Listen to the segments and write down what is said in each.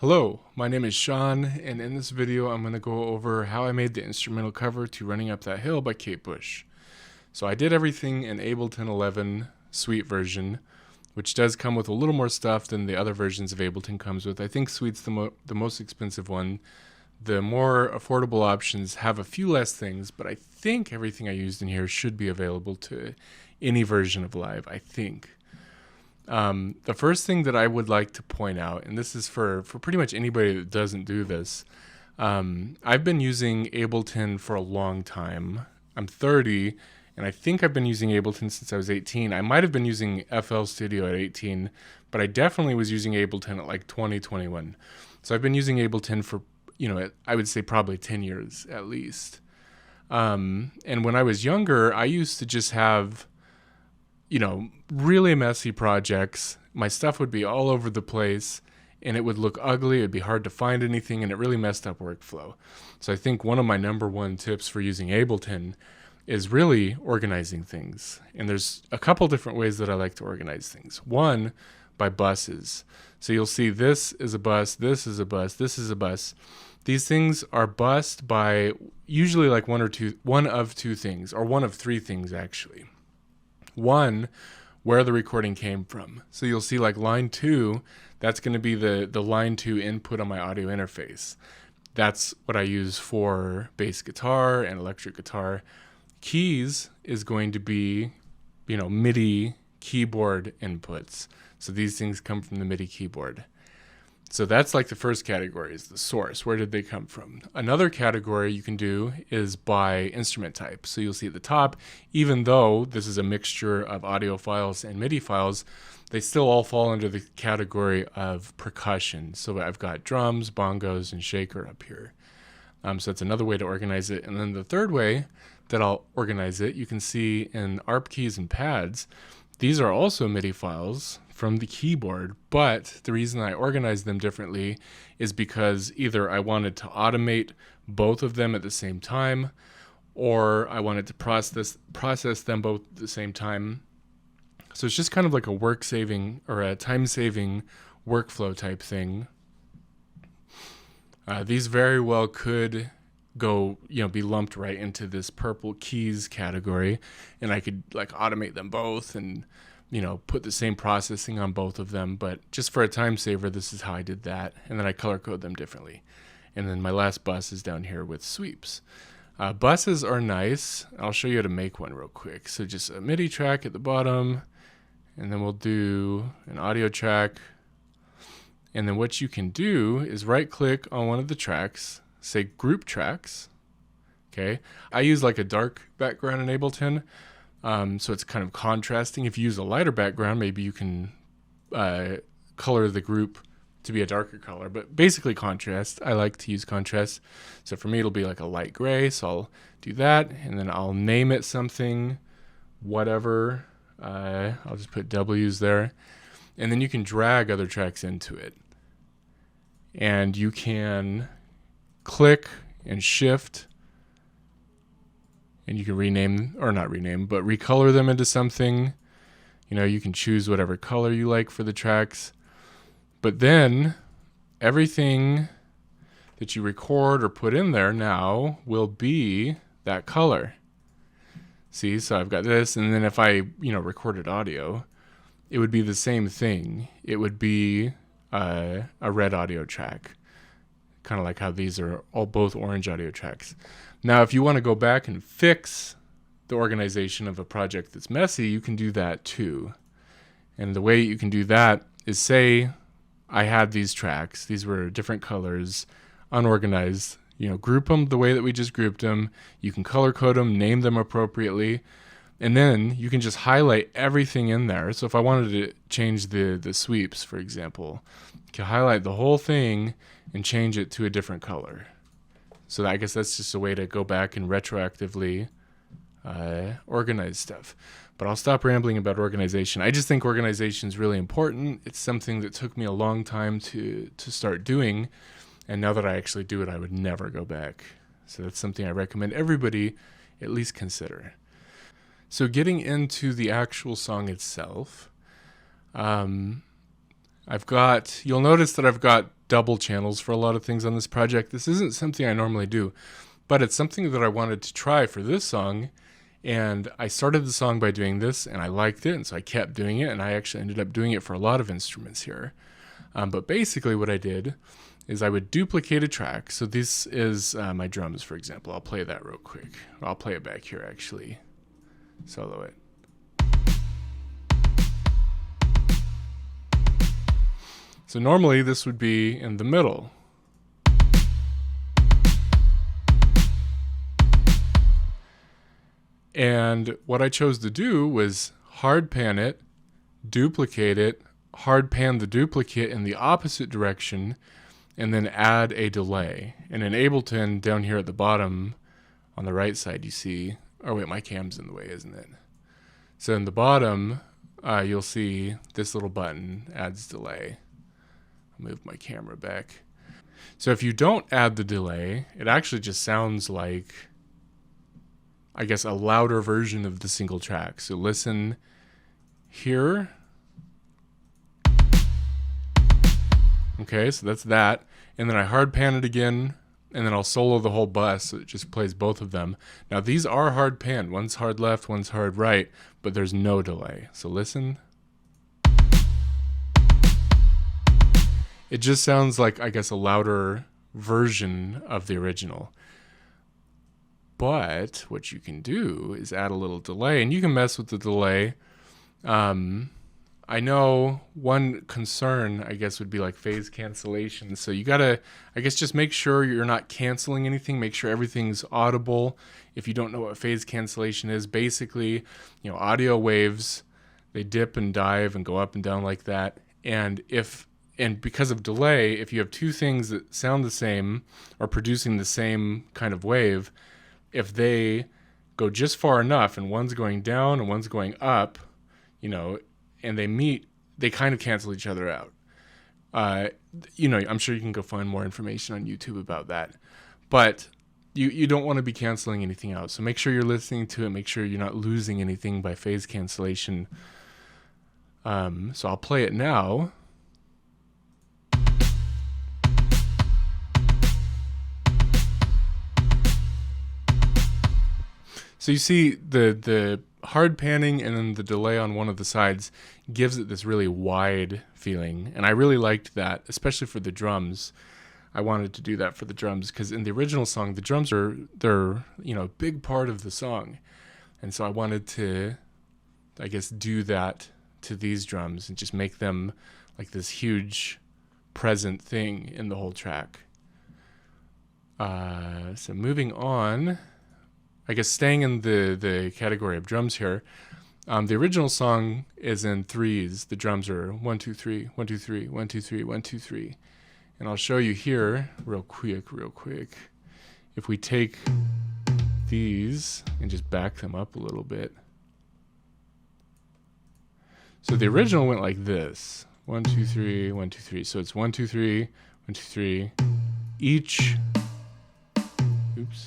Hello, my name is Shawn, and in this video I'm going to go over how I made the instrumental cover to Running Up That Hill by Kate Bush. So I did everything in Ableton 11 Suite version, which does come with a little more stuff than the other versions of Ableton comes with. I think Suite's the most expensive one. The more affordable options have a few less things, but I think everything I used in here should be available to any version of Live, I think. The first thing that I would like to point out, and this is for pretty much anybody that doesn't do this, I've been using Ableton for a long time. I'm 30, and I think I've been using Ableton since I was 18. I might have been using FL Studio at 18, but I definitely was using Ableton at like 2021. So I've been using Ableton for, I would say probably 10 years at least. And when I was younger, I used to just have really messy projects. My stuff would be all over the place and it would look ugly. It'd be hard to find anything and it really messed up workflow. So I think one of my number one tips for using Ableton is really organizing things. And there's a couple different ways that I like to organize things. One, by buses. So you'll see this is a bus, this is a bus, this is a bus. These things are bussed by usually like one of two things, or one of three things actually. One, where the recording came from. So you'll see like line 2, that's going to be the line 2 input on my audio interface. That's what I use for bass guitar and electric guitar. Keys is going to be, MIDI keyboard inputs. So these things come from the MIDI keyboard. So that's like the first category, is the source. Where did they come from? Another category you can do is by instrument type. So you'll see at the top, even though this is a mixture of audio files and MIDI files, they still all fall under the category of percussion. So I've got drums, bongos, and shaker up here. So that's another way to organize it. And then the third way that I'll organize it, you can see in ARP keys and pads, these are also MIDI files from the keyboard, but the reason I organized them differently is because either I wanted to automate both of them at the same time, or I wanted to process them both at the same time. So it's just kind of like a work-saving or a time-saving workflow type thing. These very well could go, be lumped right into this purple keys category, and I could like automate them both and put the same processing on both of them. But just for a time saver, this is how I did that. And then I color code them differently. And then my last bus is down here with sweeps. Buses are nice. I'll show you how to make one real quick. So just a MIDI track at the bottom, and then we'll do an audio track. And then what you can do is right click on one of the tracks, say group tracks. Okay. I use like a dark background in Ableton. So it's kind of contrasting. If you use a lighter background, maybe you can color the group to be a darker color, but basically contrast. I like to use contrast. So for me, it'll be like a light gray. So I'll do that, and then I'll name it something, whatever. I'll just put W's there. And then you can drag other tracks into it. And you can click and shift, and you can rename, or not rename, but recolor them into something. You can choose whatever color you like for the tracks. But then everything that you record or put in there now will be that color. See, so I've got this, and then if I, recorded audio, it would be the same thing. It would be a red audio track, kind of like how these are all both orange audio tracks. Now, if you want to go back and fix the organization of a project that's messy, you can do that too. And the way you can do that is, say I had these tracks, these were different colors, unorganized, group them the way that we just grouped them. You can color code them, name them appropriately, and then you can just highlight everything in there. So if I wanted to change the sweeps, for example, you can highlight the whole thing and change it to a different color. So I guess that's just a way to go back and retroactively organize stuff. But I'll stop rambling about organization. I just think organization is really important. It's something that took me a long time to start doing. And now that I actually do it, I would never go back. So that's something I recommend everybody at least consider. So getting into the actual song itself, you'll notice that I've got double channels for a lot of things on this project. This isn't something I normally do, but it's something that I wanted to try for this song. And I started the song by doing this, and I liked it, and so I kept doing it, and I actually ended up doing it for a lot of instruments here. But basically what I did is I would duplicate a track. So this is my drums, for example. I'll play that real quick. I'll play it back here, actually. Solo it. So normally this would be in the middle. And what I chose to do was hard pan it, duplicate it, hard pan the duplicate in the opposite direction, and then add a delay. And in Ableton, down here at the bottom on the right side, you see, oh wait, my cam's in the way, isn't it? So in the bottom, you'll see this little button, adds delay. I'll move my camera back. So if you don't add the delay, it actually just sounds like, I guess, a louder version of the single track. So listen here. Okay, so that's that. And then I hard pan it again, and then I'll solo the whole bus, so it just plays both of them. Now these are hard panned. One's hard left, one's hard right, but there's no delay. So listen. It just sounds like, I guess, a louder version of the original. But what you can do is add a little delay, and you can mess with the delay. I know one concern, I guess, would be like phase cancellation. So you gotta, I guess, just make sure you're not canceling anything. Make sure everything's audible. If you don't know what phase cancellation is, basically, audio waves, they dip and dive and go up and down like that. And because of delay, if you have two things that sound the same or producing the same kind of wave, if they go just far enough and one's going down and one's going up, and they meet, they kind of cancel each other out. I'm sure you can go find more information on YouTube about that. But you don't want to be canceling anything out. So make sure you're listening to it. Make sure you're not losing anything by phase cancellation. So I'll play it now. So you see the hard panning and then the delay on one of the sides gives it this really wide feeling. And I really liked that, especially for the drums. I wanted to do that for the drums because in the original song, the drums they're a big part of the song. And so I wanted to, I guess, do that to these drums and just make them like this huge present thing in the whole track. So moving on, I guess staying in the category of drums here, the original song is in threes. The drums are 1, 2, 3, 1, 2, 3, 1, 2, 3, 1, 2, 3. And I'll show you here real quick. If we take these and just back them up a little bit. So the original went like this. 1, 2, 3, 1, 2, 3. So it's 1, 2, 3, 1, 2, 3. Each. Oops.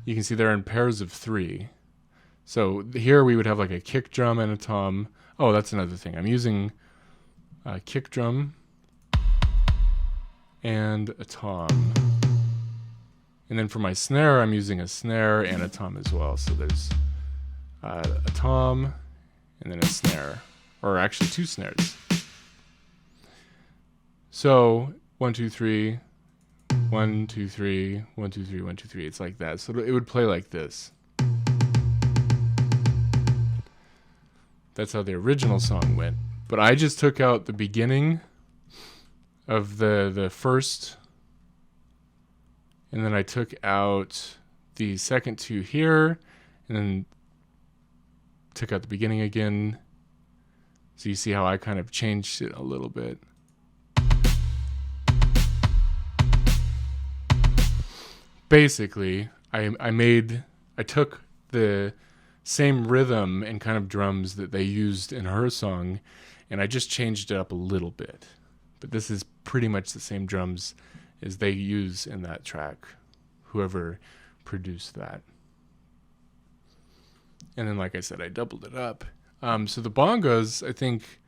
You can see they're in pairs of 3. So here we would have like a kick drum and a tom. Oh, that's another thing. I'm using a kick drum and a tom. And then for my snare, I'm using a snare and a tom as well. So there's a tom and then a snare, or actually 2 snares. So 1, 2, 3. 1, 2, 3, 1, 2, 3, 1, 2, 3. It's like that. So it would play like this. That's how the original song went. But I just took out the beginning of the first, and then I took out the second 2 here, and then took out the beginning again. So you see how I kind of changed it a little bit. Basically, I took the same rhythm and kind of drums that they used in her song, and I just changed it up a little bit. But this is pretty much the same drums as they use in that track, whoever produced that. And then, like I said, I doubled it up. So the bongos, I think,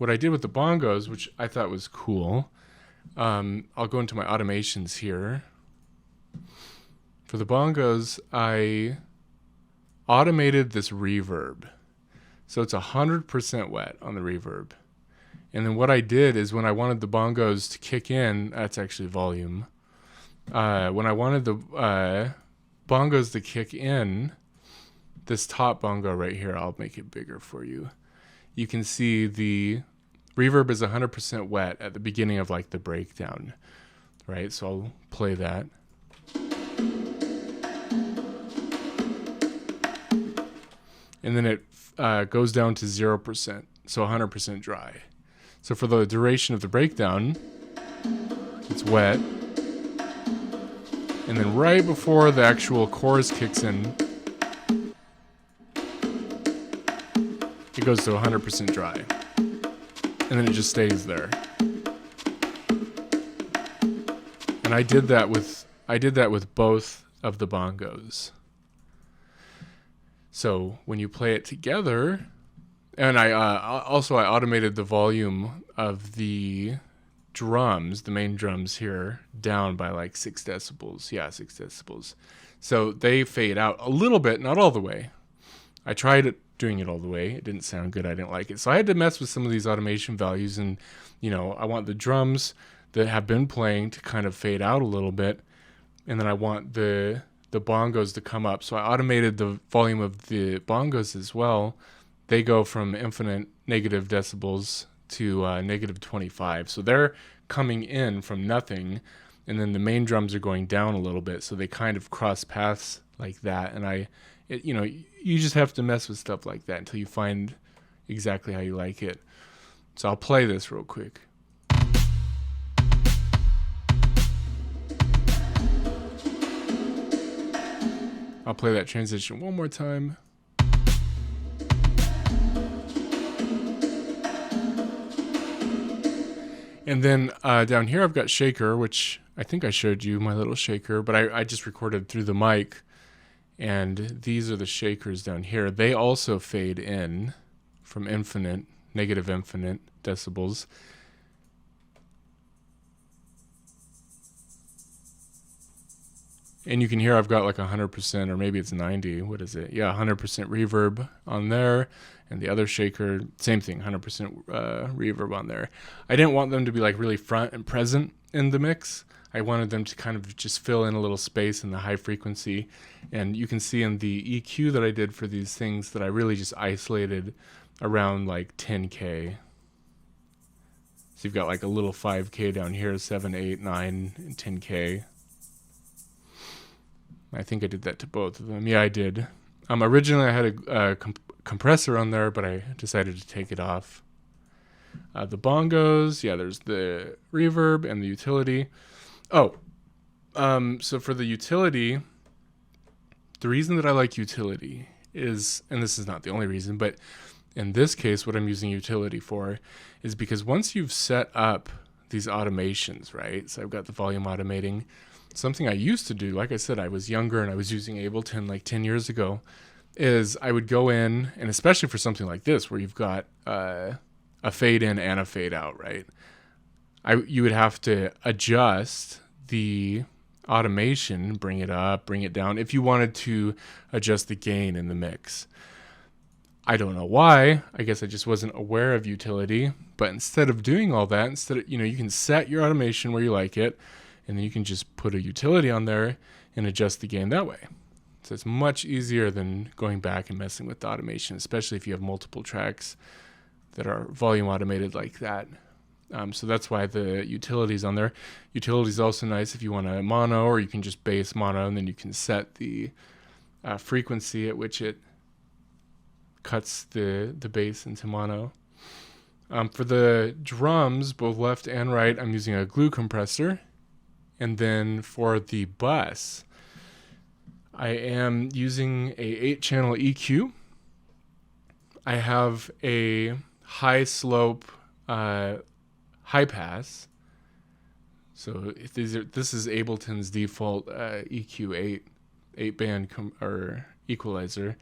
what I did with the bongos, which I thought was cool, I'll go into my automations here. For the bongos, I automated this reverb. So it's 100% wet on the reverb. And then what I did is when I wanted the bongos to kick in, that's actually volume. When I wanted the bongos to kick in, this top bongo right here, I'll make it bigger for you. You can see the reverb is 100% wet at the beginning of like the breakdown, right? So I'll play that. And then it goes down to 0%, so 100% dry. So for the duration of the breakdown, it's wet. And then right before the actual chorus kicks in, it goes to 100% dry. And then it just stays there. And I did that with both of the bongos. So when you play it together, and I automated the volume of the drums, the main drums here, down by like 6 decibels. Yeah, 6 decibels. So they fade out a little bit, not all the way. I tried doing it all the way. It didn't sound good. I didn't like it. So I had to mess with some of these automation values, and I want the drums that have been playing to kind of fade out a little bit, and then I want the bongos to come up. So I automated the volume of the bongos as well. They go from infinite negative decibels to negative 25. So they're coming in from nothing, and then the main drums are going down a little bit. So they kind of cross paths like that. And you just have to mess with stuff like that until you find exactly how you like it. So I'll play this real quick. I'll play that transition one more time. And then down here I've got shaker, which I think I showed you my little shaker, but I just recorded through the mic. And these are the shakers down here. They also fade in from negative infinite decibels. And you can hear I've got like 100%, or maybe it's 90. What is it? Yeah, 100% reverb on there. And the other shaker, same thing, 100% reverb on there. I didn't want them to be like really front and present in the mix. I wanted them to kind of just fill in a little space in the high frequency. And you can see in the EQ that I did for these things that I really just isolated around like 10K. So you've got like a little 5K down here, 7, 8, 9, and 10K. I think I did that to both of them. Yeah, I did. Originally I had a compressor on there, but I decided to take it off. The bongos, yeah, there's the reverb and the utility. So for the utility, the reason that I like utility is, and this is not the only reason, but in this case, what I'm using utility for is because once you've set up these automations, right? So I've got the volume automating. Something I used to do, like I said, I was younger and I was using Ableton like 10 years ago, is I would go in, and especially for something like this where you've got a fade in and a fade out, right? You would have to adjust the automation, bring it up, bring it down, if you wanted to adjust the gain in the mix. I don't know why. I guess I just wasn't aware of utility. But instead of doing all that, you can set your automation where you like it, and then you can just put a utility on there and adjust the gain that way. So it's much easier than going back and messing with the automation, especially if you have multiple tracks that are volume automated like that. So that's why the utility's on there. Utility is also nice if you want a mono, or you can just bass mono, and then you can set the frequency at which it cuts the bass into mono. For the drums, both left and right, I'm using a glue compressor. And then for the bus, I am using a 8-channel EQ. I have a high slope high pass. So if this is Ableton's default EQ 8-band or equalizer.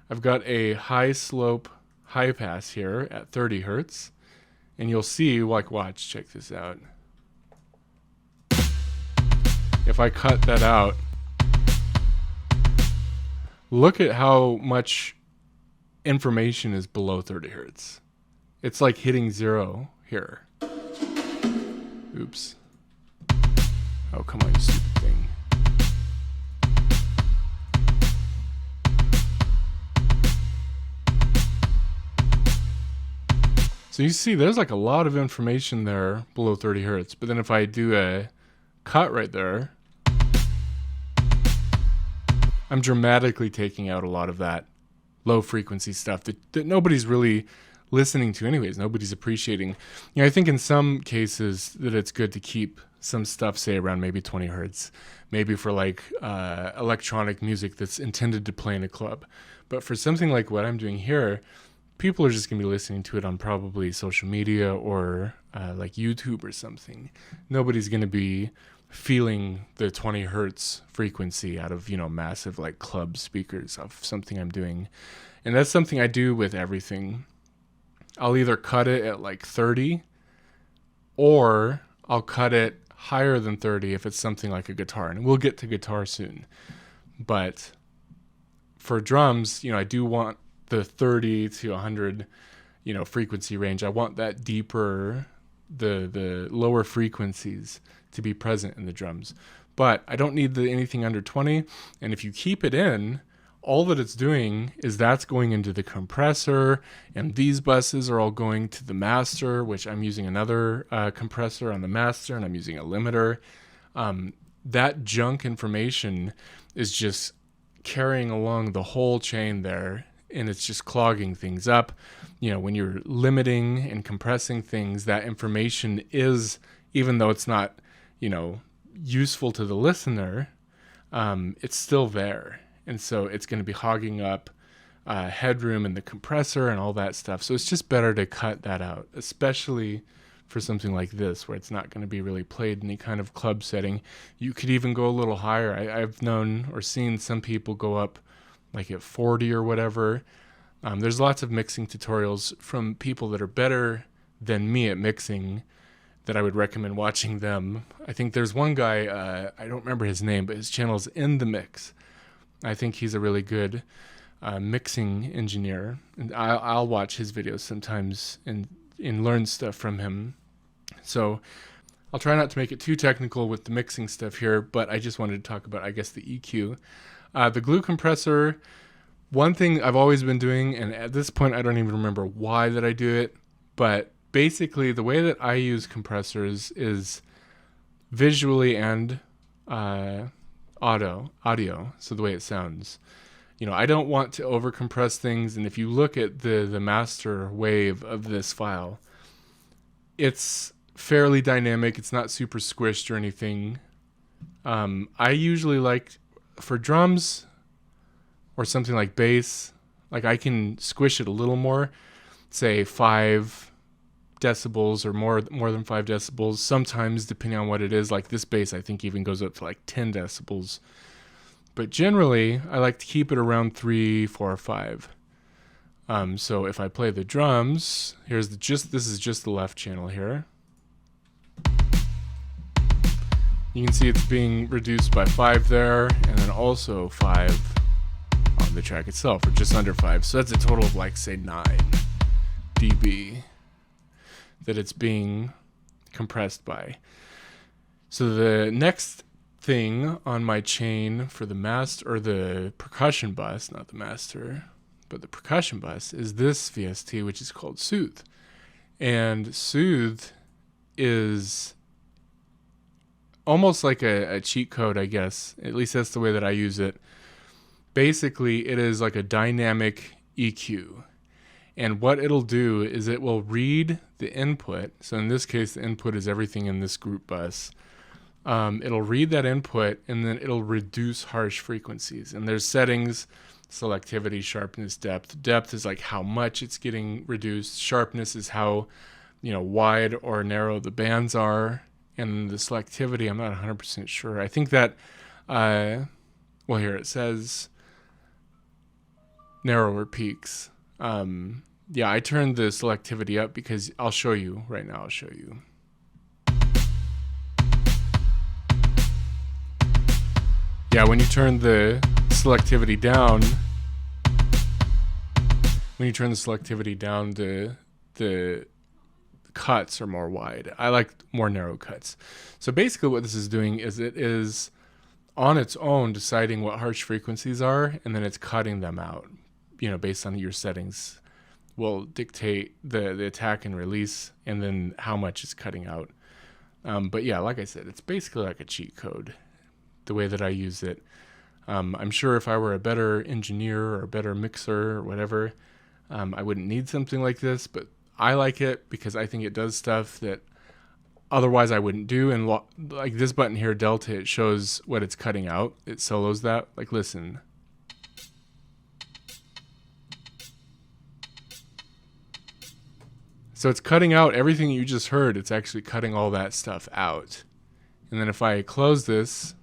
I've got a high slope high pass here at 30 hertz, And you'll see, like, watch, check this out. If I cut that out, look at how much information is below 30 hertz. It's like hitting 0 here. Oops. Oh, come on, you stupid thing. So you see there's like a lot of information there below 30 hertz. But then if I do a cut right there, I'm dramatically taking out a lot of that low frequency stuff that nobody's really listening to anyways. Nobody's appreciating. You know, I think in some cases that it's good to keep some stuff, say around maybe 20 hertz, maybe for like electronic music that's intended to play in a club. But for something like what I'm doing here, people are just going to be listening to it on probably social media or like YouTube or something. Nobody's going to be feeling the 20 hertz frequency out of, you know, massive like club speakers of something I'm doing. And that's something I do with everything. I'll either cut it at like 30 or I'll cut it higher than 30 if it's something like a guitar. And we'll get to guitar soon. But for drums, you know, I do want the 30 to 100, you know, frequency range. I want that deeper, the lower frequencies to be present in the drums. But I don't need anything under 20. And if you keep it in, all that it's doing is that's going into the compressor, and these buses are all going to the master, which I'm using another compressor on the master, and I'm using a limiter. That junk information is just carrying along the whole chain there, and it's just clogging things up. You know, when you're limiting and compressing things, that information is, even though it's not, you know, useful to the listener, it's still there. And so it's going to be hogging up headroom in the compressor and all that stuff. So it's just better to cut that out, especially for something like this, where it's not going to be really played in any kind of club setting. You could even go a little higher. I've known or seen some people go up like at 40 or whatever. There's lots of mixing tutorials from people that are better than me at mixing that I would recommend watching them. I think there's one guy, I don't remember his name, but his channel is In The Mix. I think he's a really good mixing engineer, and I'll watch his videos sometimes and learn stuff from him. So I'll try not to make it too technical with the mixing stuff here, but I just wanted to talk about, I guess, the EQ. The glue compressor, one thing I've always been doing, and at this point I don't even remember why that I do it, but basically the way that I use compressors is visually and audio, so the way it sounds. You know, I don't want to over compress things, and if you look at the master wave of this file, it's fairly dynamic. It's not super squished or anything. I usually like, for drums or something like bass, like I can squish it a little more, say 5 decibels or more than 5 decibels. Sometimes, depending on what it is, like this bass I think even goes up to like 10 decibels. But generally, I like to keep it around 3, 4, or 5. So if I play the drums, this is just the left channel here. You can see it's being reduced by 5 there, and then also 5 on the track itself, or just under 5. So that's a total of like, say, 9 dB that it's being compressed by. So the next thing on my chain for the master, or the percussion bus, not the master, but the percussion bus, is this VST, which is called Soothe. And Soothe is almost like a cheat code, I guess. At least that's the way that I use it. Basically, it is like a dynamic EQ. And what it'll do is it will read the input. So in this case, the input is everything in this group bus. It'll read that input, and then it'll reduce harsh frequencies. And there's settings: selectivity, sharpness, depth. Depth is like how much it's getting reduced. Sharpness is how, you know, wide or narrow the bands are. And the selectivity, I'm not 100% sure. I think that, well, here it says narrower peaks. Yeah, I turned the selectivity up because I'll show you right now. I'll show you. Yeah, when you turn the selectivity down, the cuts are more wide. I like more narrow cuts. So basically what this is doing is it is on its own deciding what harsh frequencies are, and then it's cutting them out, based on your settings will dictate the attack and release, and then how much is cutting out. But yeah, like I said, it's basically like a cheat code, the way that I use it. I'm sure if I were a better engineer or a better mixer or whatever, I wouldn't need something like this, but I like it because I think it does stuff that otherwise I wouldn't do. And like this button here, Delta, it shows what it's cutting out. It solos that. Like, listen. So it's cutting out everything you just heard. It's actually cutting all that stuff out. And then if I close this,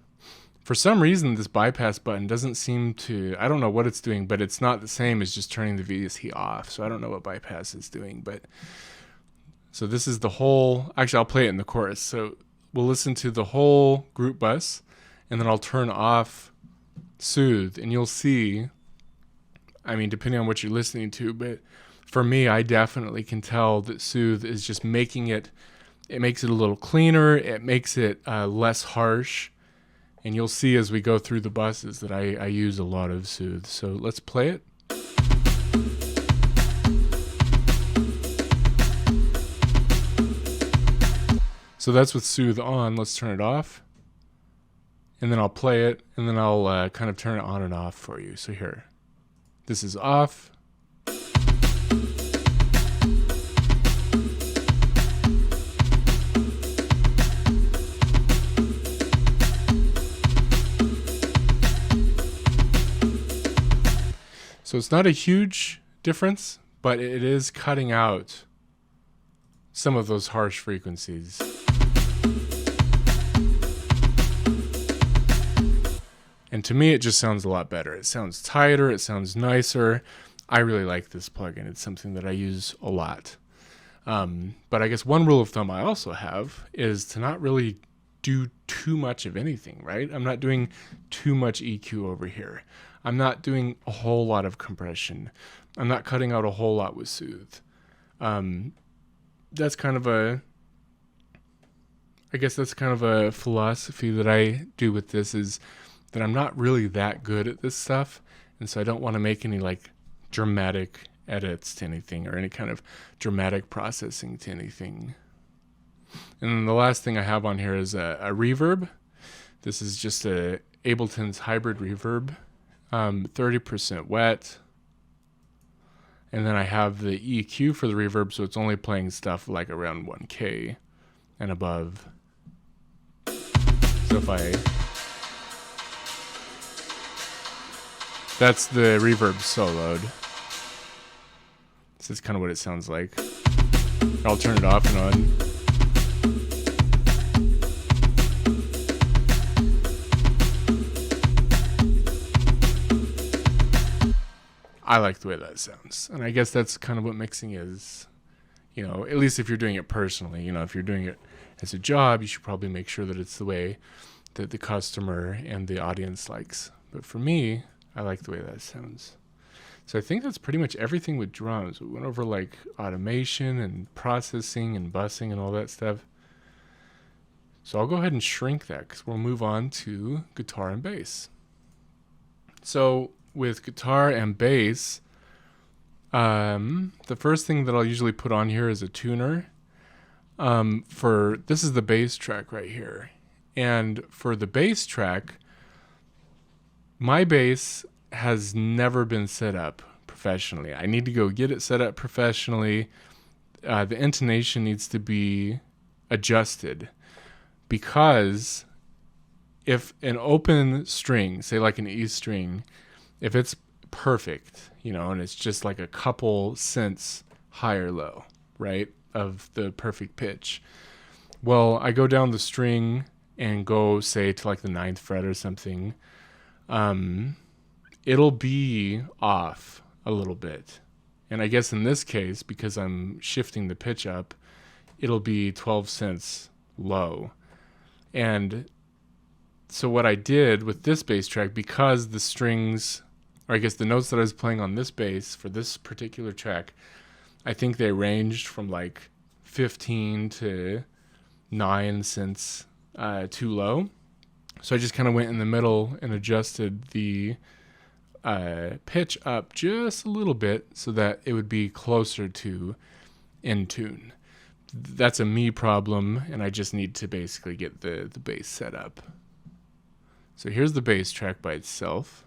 for some reason, this bypass button doesn't seem to, I don't know what it's doing, but it's not the same as just turning the VST off. So I don't know what bypass is doing, but so this is the whole, actually I'll play it in the chorus. So we'll listen to the whole group bus, and then I'll turn off Soothe, and you'll see, I mean, depending on what you're listening to, but for me, I definitely can tell that Soothe is just making it makes it a little cleaner. It makes it less harsh. And you'll see as we go through the buses that I use a lot of Soothe. So let's play it. So that's with Soothe on. Let's turn it off. And then I'll play it, and then I'll kind of turn it on and off for you. So here, this is off. So it's not a huge difference, but it is cutting out some of those harsh frequencies. And to me, it just sounds a lot better. It sounds tighter. It sounds nicer. I really like this plugin. It's something that I use a lot. But I guess one rule of thumb I also have is to not really do too much of anything, right? I'm not doing too much EQ over here. I'm not doing a whole lot of compression. I'm not cutting out a whole lot with Soothe. That's kind of a philosophy that I do with this, is that I'm not really that good at this stuff. And so I don't want to make any like dramatic edits to anything or any kind of dramatic processing to anything. And then the last thing I have on here is a reverb. This is just a Ableton's hybrid reverb. 30% wet, and then I have the EQ for the reverb, so it's only playing stuff like around 1K and above. So that's the reverb soloed. This is kind of what it sounds like. I'll turn it off and on. I like the way that sounds. And I guess that's kind of what mixing is, at least if you're doing it personally. If you're doing it as a job, you should probably make sure that it's the way that the customer and the audience likes. But for me, I like the way that sounds. So I think that's pretty much everything with drums. We went over like automation and processing and busing and all that stuff. So I'll go ahead and shrink that because we'll move on to guitar and bass. So with guitar and bass, the first thing that I'll usually put on here is a tuner. This is the bass track right here. And for the bass track, my bass has never been set up professionally. I need to go get it set up professionally. The intonation needs to be adjusted, because if an open string, say like an E string, if it's perfect, and it's just like a couple cents higher low, right, of the perfect pitch. Well, I go down the string and go, say, to like the 9th fret or something. It'll be off a little bit. And I guess in this case, because I'm shifting the pitch up, it'll be 12 cents low. And so what I did with this bass track, because the strings, or I guess the notes that I was playing on this bass for this particular track, I think they ranged from like 15 to 9 cents too low. So I just kind of went in the middle and adjusted the pitch up just a little bit so that it would be closer to in tune. That's a me problem, and I just need to basically get the bass set up. So here's the bass track by itself.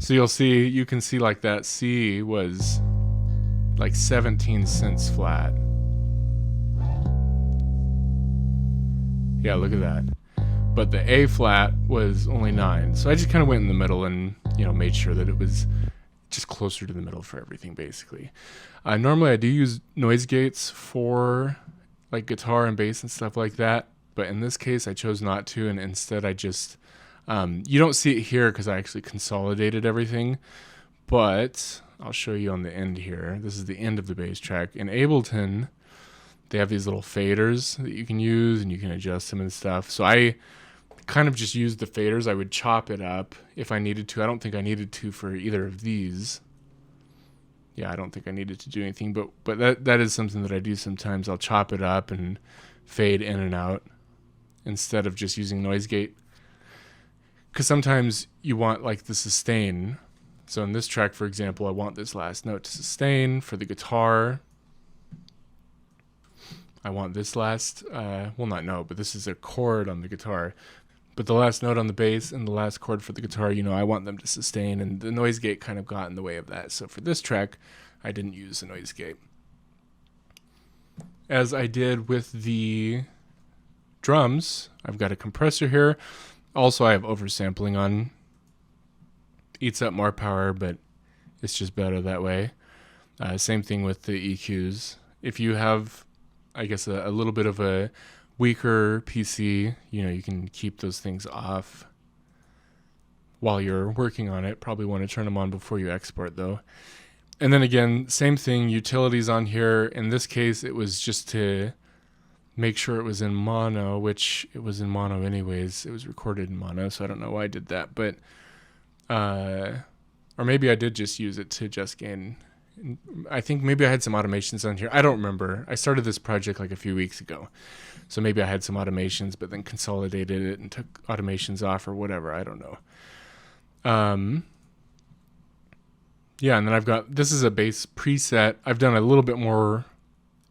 So you can see like that C was like 17 cents flat. Yeah, look at that. But the A flat was only 9. So I just kind of went in the middle and, made sure that it was just closer to the middle for everything, basically. Normally I do use noise gates for like guitar and bass and stuff like that. But in this case, I chose not to. And instead I just, you don't see it here because I actually consolidated everything. But I'll show you on the end here. This is the end of the bass track. In Ableton, they have these little faders that you can use and you can adjust them and stuff. So I kind of just used the faders. I would chop it up if I needed to. I don't think I needed to for either of these. Yeah, I don't think I needed to do anything, but that is something that I do sometimes. I'll chop it up and fade in and out instead of just using noise gate. Because sometimes you want like the sustain. So in this track, for example, I want this last note to sustain. For the guitar, I want this last, not note, but this is a chord on the guitar. But the last note on the bass and the last chord for the guitar, I want them to sustain, and the noise gate kind of got in the way of that. So for this track, I didn't use the noise gate. As I did with the drums, I've got a compressor here. Also, I have oversampling on. Eats up more power, but it's just better that way. Same thing with the EQs. If you have, I guess, a little bit of a weaker PC, you can keep those things off while you're working on it. Probably want to turn them on before you export, though. And then again, same thing, utilities on here. In this case, it was just to make sure it was in mono, which it was in mono anyways. It was recorded in mono, so I don't know why I did that. But, or maybe I did just use it to just gain. I think maybe I had some automations on here. I don't remember. I started this project like a few weeks ago. So maybe I had some automations, but then consolidated it and took automations off or whatever. I don't know. Yeah, and then this is a bass preset. I've done a little bit more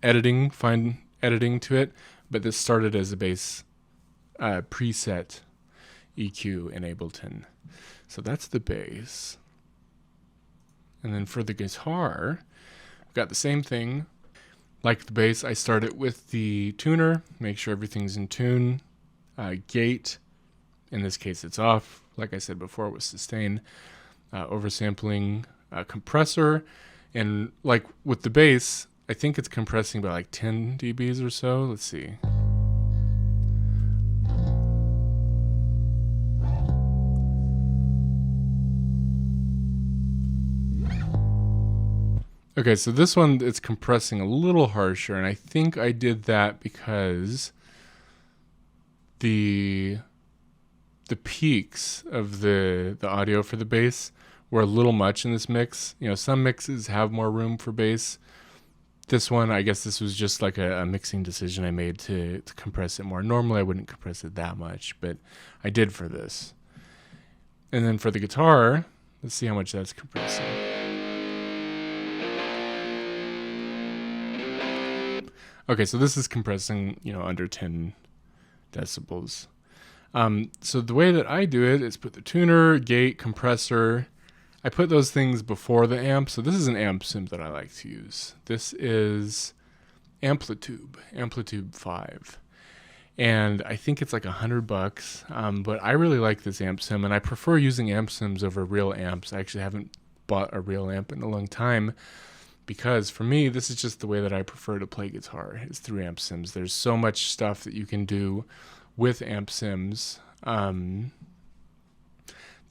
editing, fine editing to it, but this started as a bass preset EQ in Ableton. So that's the bass. And then for the guitar, I've got the same thing. Like the bass, I start it with the tuner, make sure everything's in tune. Gate, in this case it's off. Like I said before, it was sustain. Oversampling, compressor. And like with the bass, I think it's compressing by like 10 dBs or so. Let's see. Okay, so this one, it's compressing a little harsher, and I think I did that because the peaks of the audio for the bass were a little much in this mix. Some mixes have more room for bass. This one, I guess this was just like a mixing decision I made to compress it more. Normally I wouldn't compress it that much, but I did for this. And then for the guitar, let's see how much that's compressing. Okay, so this is compressing, under 10 decibels. So the way that I do it is put the tuner, gate, compressor. I put those things before the amp. So this is an amp sim that I like to use. This is Amplitude 5. And I think it's like $100. But I really like this amp sim, and I prefer using amp sims over real amps. I actually haven't bought a real amp in a long time, because for me, this is just the way that I prefer to play guitar, is through amp sims. There's so much stuff that you can do with amp sims.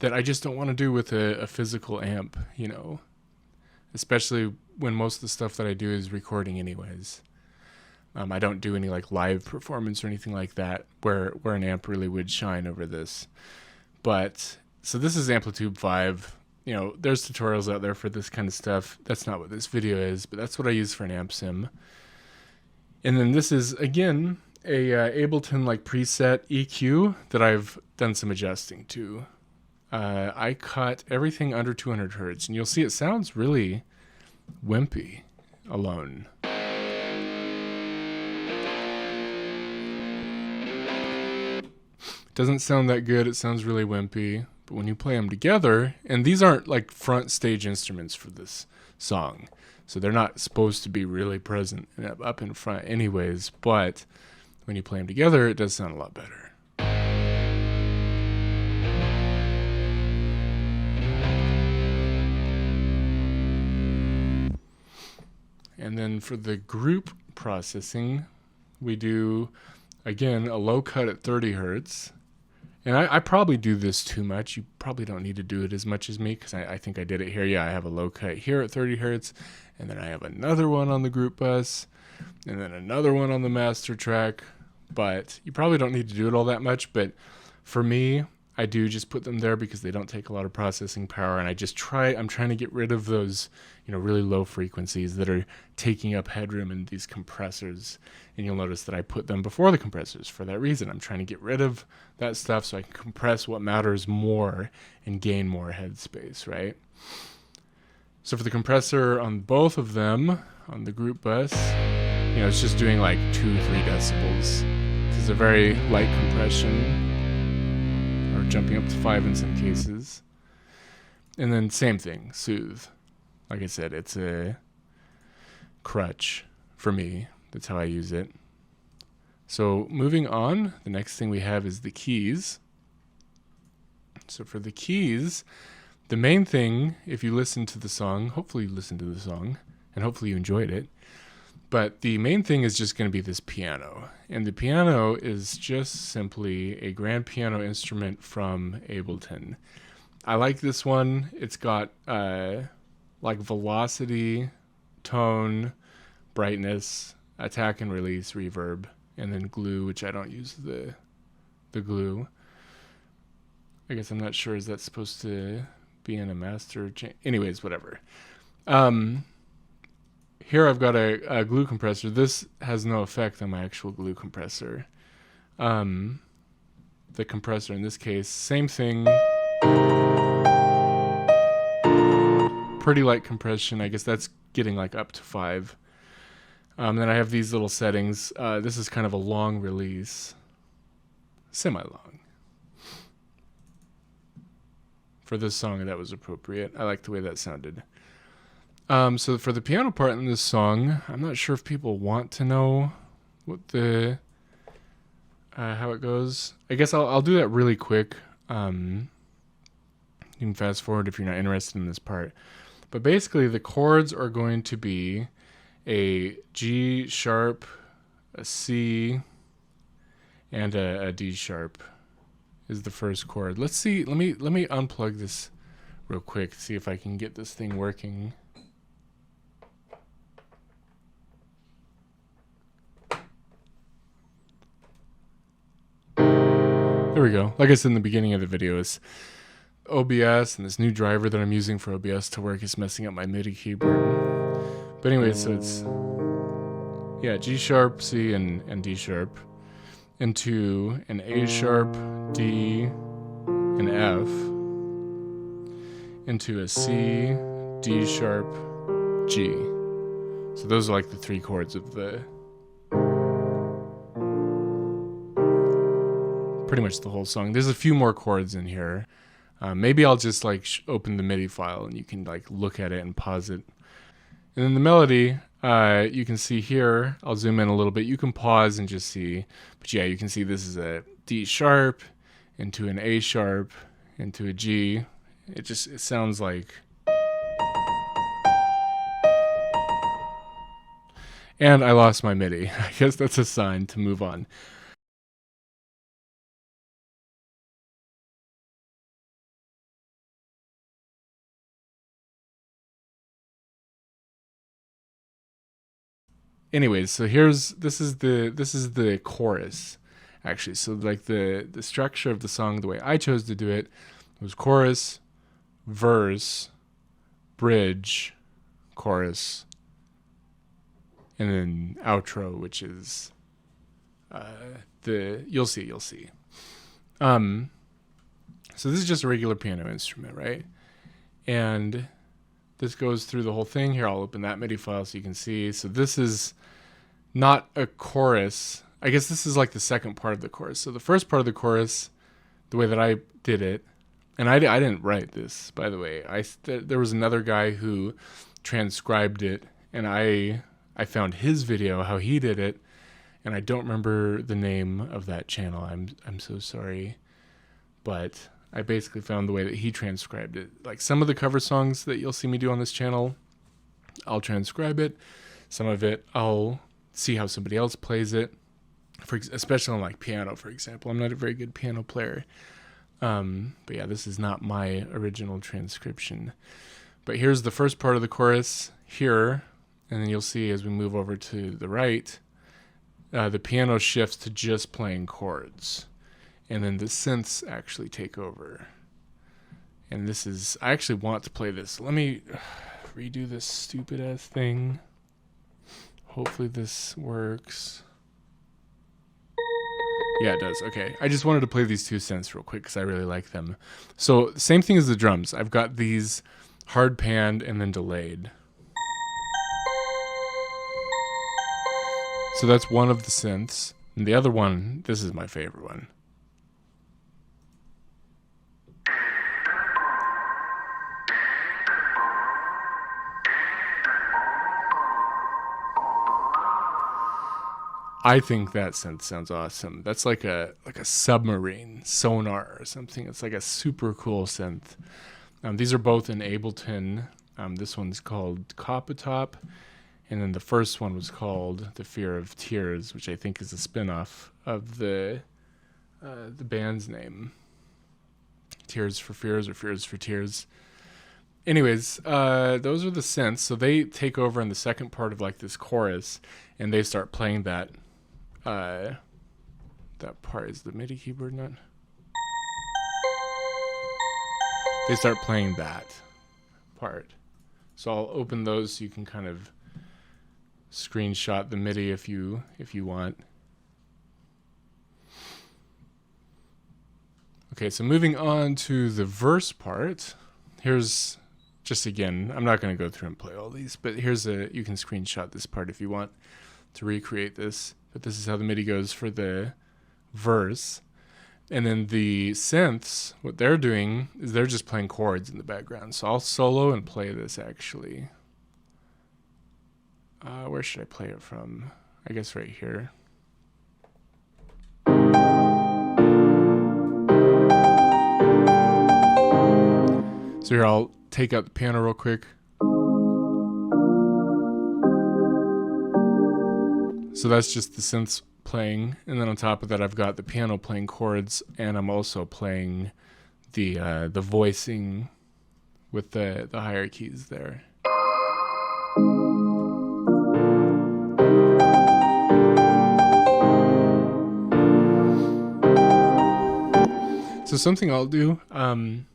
that I just don't want to do with a physical amp, you know, especially when most of the stuff that I do is recording anyways. I don't do any like live performance or anything like that where an amp really would shine over this. But so this is Amplitude 5. You know, there's tutorials out there for this kind of stuff. That's not what this video is, but that's what I use for an amp sim. And then this is, again, a Ableton like preset EQ that I've done some adjusting to. I cut everything under 200 hertz, and you'll see it sounds really wimpy alone. Doesn't sound that good. It sounds really wimpy. But when you play them together, and these aren't like front stage instruments for this song, so they're not supposed to be really present up in front anyways, but when you play them together, it does sound a lot better. And then for the group processing, we do, again, a low cut at 30 hertz. And I probably do this too much. You probably don't need to do it as much as me, because I think I did it here. Yeah, I have a low cut here at 30 hertz, and then I have another one on the group bus, and then another one on the master track. But you probably don't need to do it all that much. But for me, I do just put them there because they don't take a lot of processing power, and I'm trying to get rid of those, you know, really low frequencies that are taking up headroom in these compressors. And you'll notice that I put them before the compressors for that reason. I'm trying to get rid of that stuff so I can compress what matters more and gain more headspace, right? So for the compressor on both of them, on the group bus, you know, it's just doing like 2-3 decibels. This is a very light compression, or jumping up to 5 in some cases. And then same thing, soothe. Like I said, it's a crutch for me. That's how I use it. So moving on, the next thing we have is the keys. So for the keys, the main thing, if you listen to the song, hopefully you listened to the song, and hopefully you enjoyed it, but the main thing is just going to be this piano. And the piano is just simply a grand piano instrument from Ableton. I like this one. It's got like velocity, tone, brightness, attack and release, reverb, and then glue, which I don't use the glue. I guess I'm not sure, is that supposed to be in a master anyways, whatever. Here I've got a glue compressor. This has no effect on my actual glue compressor. The compressor in this case, same thing. Pretty light compression. I guess that's getting like up to 5. Then I have these little settings. This is kind of a long release. Semi-long. For this song, that was appropriate. I like the way that sounded. So for the piano part in this song, I'm not sure if people want to know what the how it goes. I guess I'll do that really quick. You can fast forward if you're not interested in this part. But basically, the chords are going to be a G sharp, a C, and a D sharp is the first chord. Let's see. Let me unplug this real quick. See if I can get this thing working. There we go. Like I said in the beginning of the video, is OBS and this new driver that I'm using for OBS to work is messing up my MIDI keyboard. But anyway, so it's, yeah, G sharp, C, and D sharp into an A sharp, D, and F, into a C, D sharp, G. So those are like the 3 chords of the, pretty much the whole song. There's a few more chords in here. Maybe I'll just like open the MIDI file and you can like look at it and pause it. And then the melody, you can see here, I'll zoom in a little bit. You can pause and just see. But yeah, you can see this is a D sharp into an A sharp into a G. It sounds like. And I lost my MIDI. I guess that's a sign to move on. anyways, so this is the chorus actually. So like the structure of the song, the way I chose to do it was chorus, verse, bridge, chorus, and then outro, which is you'll see. So this is just a regular piano instrument, right? And this goes through the whole thing. Here, I'll open that MIDI file so you can see. So this is not a chorus. I guess this is like the second part of the chorus. So the first part of the chorus, the way that I did it, and I didn't write this, by the way. There was another guy who transcribed it, and I found his video, how he did it, and I don't remember the name of that channel. I'm so sorry. But I basically found the way that he transcribed it. Like some of the cover songs that you'll see me do on this channel, I'll transcribe it. Some of it, I'll see how somebody else plays it. Especially on like piano, for example. I'm not a very good piano player. But yeah, this is not my original transcription. But here's the first part of the chorus here. And then you'll see as we move over to the right, the piano shifts to just playing chords. And then the synths actually take over. And this is, I actually want to play this. Let me redo this stupid ass thing. Hopefully this works. Yeah, it does. Okay. I just wanted to play these two synths real quick because I really like them. So same thing as the drums. I've got these hard panned and then delayed. So that's one of the synths. And the other one, this is my favorite one. I think that synth sounds awesome. That's like a submarine sonar or something. It's like a super cool synth. These are both in Ableton. This one's called Copatop, and then the first one was called The Fear of Tears, which I think is a spin-off of the band's name. Tears for Fears or Fears for Tears. Anyways, those are the synths. So they take over in the second part of like this chorus, and they start playing that. That part is the MIDI keyboard not. They start playing that part. So I'll open those so you can kind of screenshot the MIDI if you want. Okay, so moving on to the verse part. Here's just again, I'm not going to go through and play all these, but you can screenshot this part if you want to recreate this. But this is how the MIDI goes for the verse. And then the synths, what they're doing is they're just playing chords in the background. So I'll solo and play this actually. Where should I play it from? I guess right here. So here, I'll take out the piano real quick. So that's just the synths playing, and then on top of that I've got the piano playing chords, and I'm also playing the voicing with the higher keys there. So something I'll do, and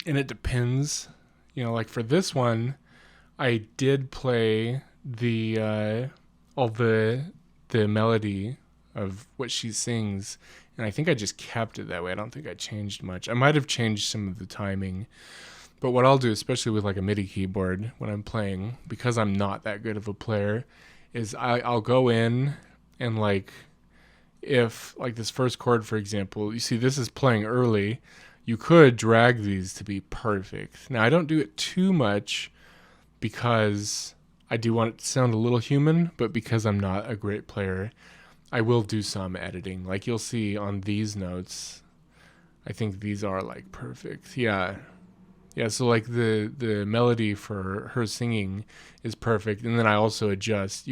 it depends, like for this one, I did play all the melody of what she sings, and I think I just kept it that way. I don't think I changed much. I might have changed some of the timing, but what I'll do, especially with like a MIDI keyboard when I'm playing, because I'm not that good of a player, is I'll go in and like, if like this first chord, for example, you see this is playing early, you could drag these to be perfect. Now I don't do it too much because I do want it to sound a little human, but because I'm not a great player, I will do some editing. Like you'll see on these notes, I think these are like perfect. Yeah. So like the melody for her singing is perfect. And then I also you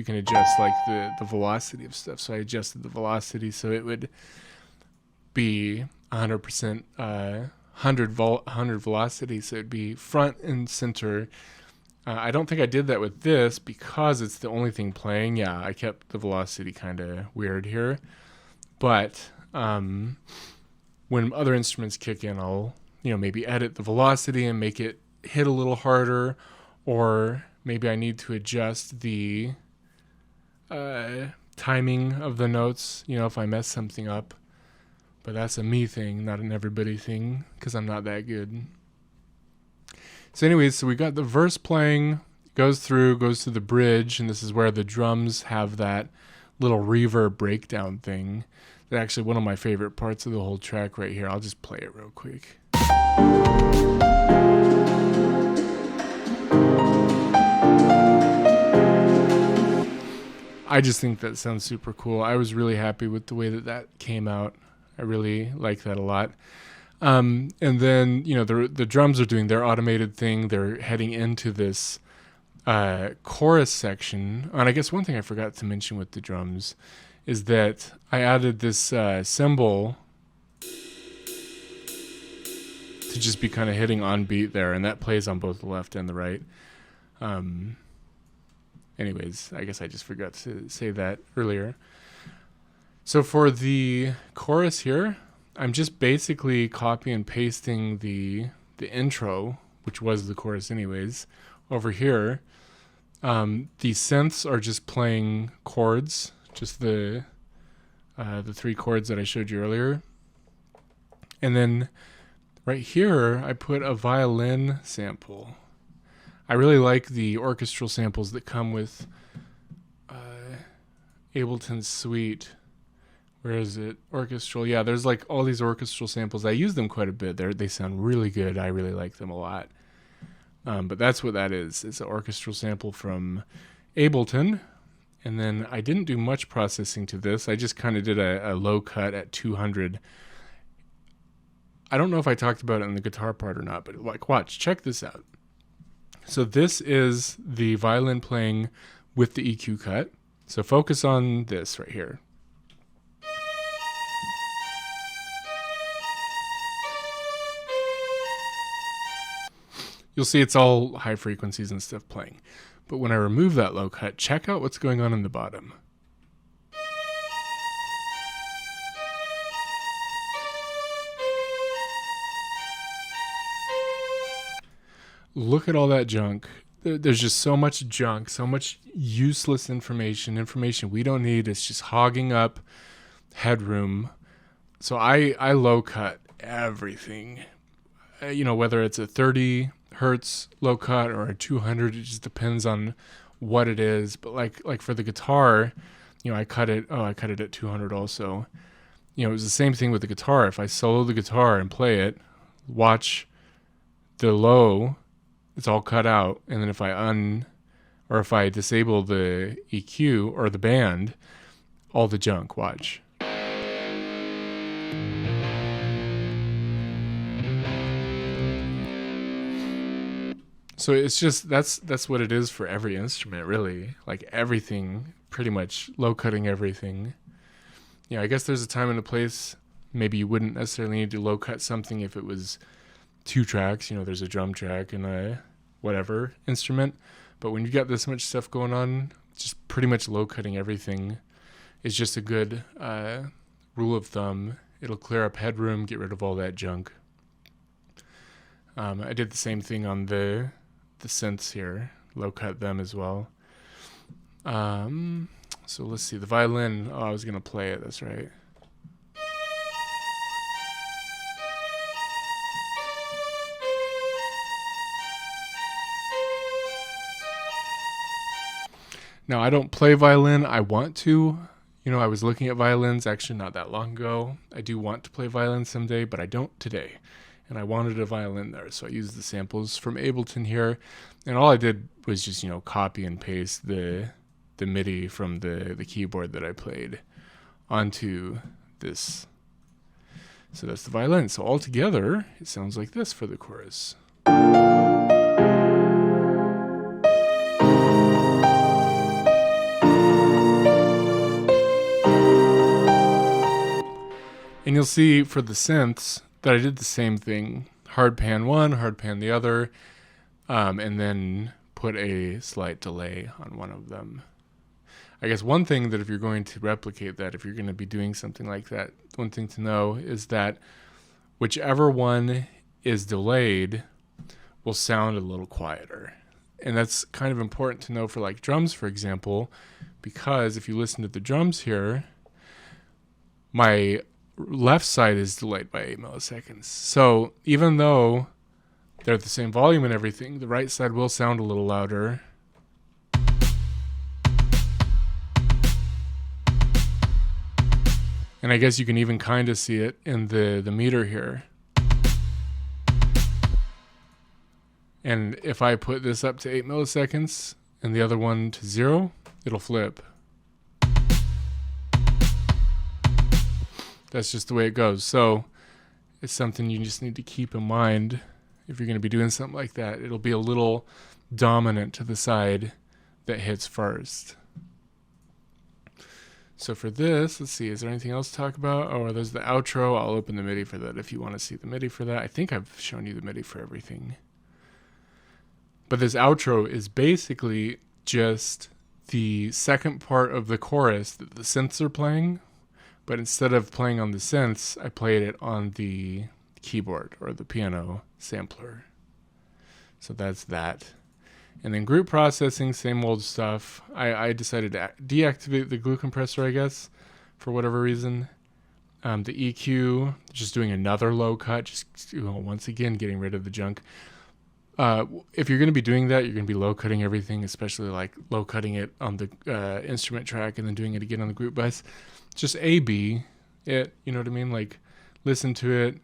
can adjust like the velocity of stuff. So I adjusted the velocity so it would be 100%, 100 velocity. So it'd be front and center, I don't think I did that with this because it's the only thing playing. Yeah, I kept the velocity kind of weird here. But when other instruments kick in, I'll, maybe edit the velocity and make it hit a little harder, or maybe I need to adjust the timing of the notes, if I mess something up. But that's a me thing, not an everybody thing, because I'm not that good. So anyways, so we got the verse playing, goes to the bridge, and this is where the drums have that little reverb breakdown thing. That's actually one of my favorite parts of the whole track right here. I'll just play it real quick. I just think that sounds super cool. I was really happy with the way that came out. I really like that a lot. And then, the drums are doing their automated thing. They're heading into this chorus section. And I guess one thing I forgot to mention with the drums is that I added this cymbal to just be kind of hitting on beat there, and that plays on both the left and the right. Anyways, I guess I just forgot to say that earlier. So for the chorus here, I'm just basically copy and pasting the intro, which was the chorus anyways, over here. The synths are just playing chords, just the 3 chords that I showed you earlier. And then right here, I put a violin sample. I really like the orchestral samples that come with Ableton's suite. Where is it? Orchestral. Yeah, there's like all these orchestral samples. I use them quite a bit. They sound really good. I really like them a lot. But that's what that is. It's an orchestral sample from Ableton. And then I didn't do much processing to this. I just kind of did a low cut at 200. I don't know if I talked about it in the guitar part or not, but watch, check this out. So this is the violin playing with the EQ cut. So focus on this right here. You'll see it's all high frequencies and stuff playing. But when I remove that low cut, check out what's going on in the bottom. Look at all that junk. There's just so much junk, so much useless information we don't need. It's just hogging up headroom. So I low cut everything. Whether it's a 30 hertz low cut or a 200, it just depends on what it is. But like for the guitar, I cut it at 200 also. It was the same thing with the guitar. If I solo the guitar and play it, watch the low, it's all cut out. And then if I disable the EQ or the band, all the junk, watch. So it's just, that's what it is for every instrument, really. Like everything, pretty much low cutting everything. I guess there's a time and a place. Maybe you wouldn't necessarily need to low cut something if it was 2 tracks. There's a drum track and a whatever instrument. But when you got this much stuff going on, just pretty much low cutting everything is just a good rule of thumb. It'll clear up headroom, get rid of all that junk. I did the same thing on the synths here, low cut them as well. So let's see, the violin, I was going to play it, that's right. Now, I don't play violin. I want to. I was looking at violins actually not that long ago. I do want to play violin someday, but I don't today. And I wanted a violin there, so I used the samples from Ableton here. And all I did was just, copy and paste the MIDI from the keyboard that I played onto this. So that's the violin. So all together, it sounds like this for the chorus. And you'll see for the synths that I did the same thing. Hard pan one, hard pan the other, and then put a slight delay on one of them. I guess one thing that if you're going to replicate that, if you're going to be doing something like that, one thing to know is that whichever one is delayed will sound a little quieter. And that's kind of important to know for like drums, for example, because if you listen to the drums here, my left side is delayed by 8 milliseconds. So even though they're the same volume and everything, the right side will sound a little louder. And I guess you can even kind of see it in the meter here. And if I put this up to 8 milliseconds and the other one to 0, it'll flip. That's just the way it goes. So it's something you just need to keep in mind if you're going to be doing something like that. It'll be a little dominant to the side that hits first. So for this, let's see, is there anything else to talk about? Oh, there's the outro. I'll open the MIDI for that if you want to see the MIDI for that. I think I've shown you the MIDI for everything. But this outro is basically just the second part of the chorus that the synths are playing. But instead of playing on the synths, I played it on the keyboard or the piano sampler. So that's that. And then group processing, same old stuff. I decided to deactivate the glue compressor, I guess, for whatever reason. The EQ, just doing another low cut, just once again getting rid of the junk. If you're going to be doing that, you're going to be low cutting everything, especially like low cutting it on the instrument track and then doing it again on the group bus. Just A/B it, you know what I mean? Like listen to it,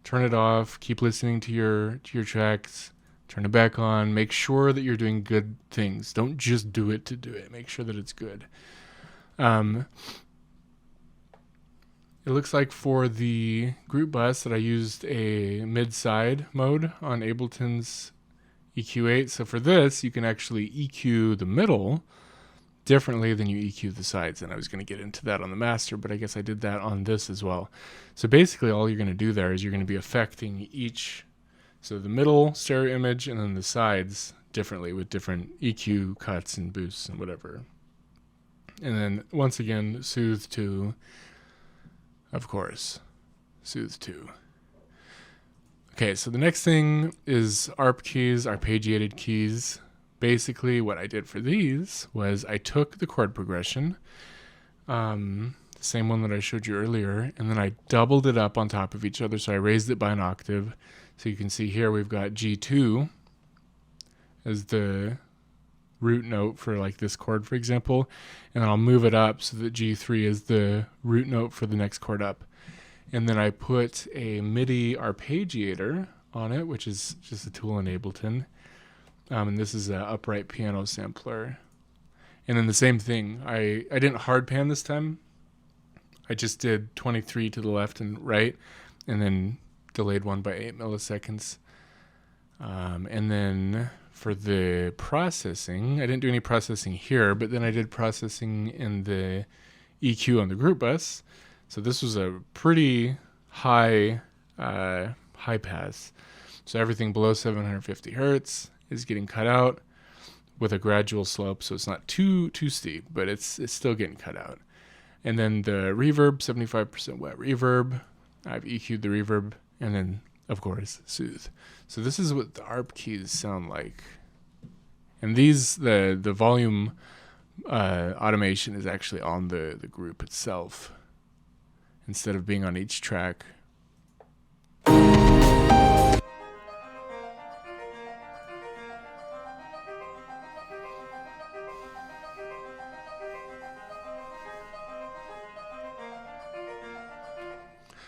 turn it off, keep listening to your tracks, turn it back on, make sure that you're doing good things. Don't just do it to do it. Make sure that it's good. It looks like for the group bus that I used a mid-side mode on Ableton's EQ8. So for this, you can actually EQ the middle differently than you EQ the sides. And I was going to get into that on the master, but I guess I did that on this as well. So basically all you're going to do there is you're going to be affecting each, so the middle stereo image and then the sides differently with different EQ cuts and boosts and whatever. And then once again, soothe to, of course, soothe to. Okay, so the next thing is ARP keys, arpeggiated keys. Basically, what I did for these was I took the chord progression, the same one that I showed you earlier, and then I doubled it up on top of each other. So I raised it by an octave. So you can see here we've got G2 as the root note for like this chord, for example, and then I'll move it up so that G3 is the root note for the next chord up. And then I put a MIDI arpeggiator on it, which is just a tool in Ableton. And this is an upright piano sampler. And then the same thing, I didn't hard pan this time. I just did 23 to the left and right, and then delayed one by 8 milliseconds. And then for the processing, I didn't do any processing here, but then I did processing in the EQ on the group bus. So this was a pretty high pass. So everything below 750 hertz is getting cut out with a gradual slope, so it's not too steep, but it's still getting cut out. And then the reverb, 75% wet reverb. I've EQ'd the reverb, and then of course soothe. So this is what the ARP keys sound like. And these, the volume automation is actually on the group itself instead of being on each track.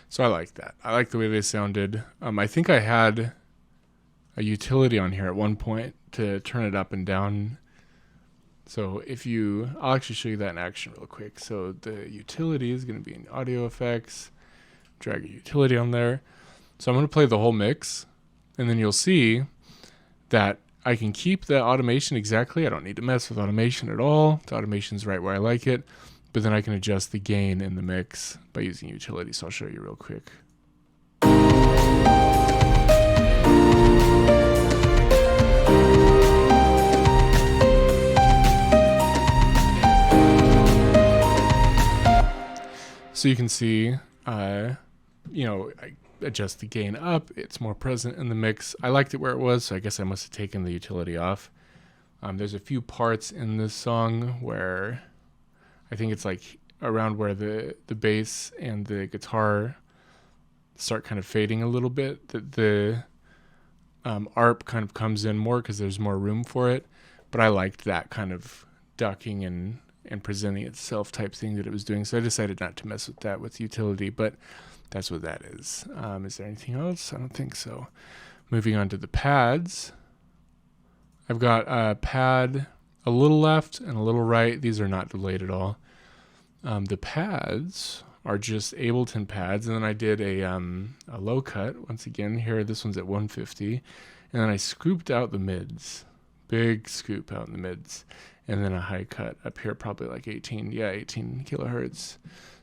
So I like that. I like the way they sounded. I think I had a utility on here at one point to turn it up and down. So I'll actually show you that in action real quick. So the utility is going to be in audio effects. Drag a utility on there. So I'm going to play the whole mix, and then you'll see that I can keep the automation exactly. I don't need to mess with automation at all. The automation's right where I like it. But then I can adjust the gain in the mix by using utility. So I'll show you real quick. So you can see, I adjust the gain up. It's more present in the mix. I liked it where it was, so I guess I must have taken the utility off. There's a few parts in this song where I think it's like around where the bass and the guitar start kind of fading a little bit. The ARP kind of comes in more because there's more room for it. But I liked that kind of ducking and presenting itself type thing that it was doing. So I decided not to mess with that with utility, but that's what that is. Is there anything else? I don't think so. Moving on to the pads. I've got a pad a little left and a little right. These are not delayed at all. The pads are just Ableton pads, and then I did a low cut. Once again, here, this one's at 150, and then I scooped out the mids. Big scoop out in the mids, and then a high cut up here, probably like 18 kilohertz.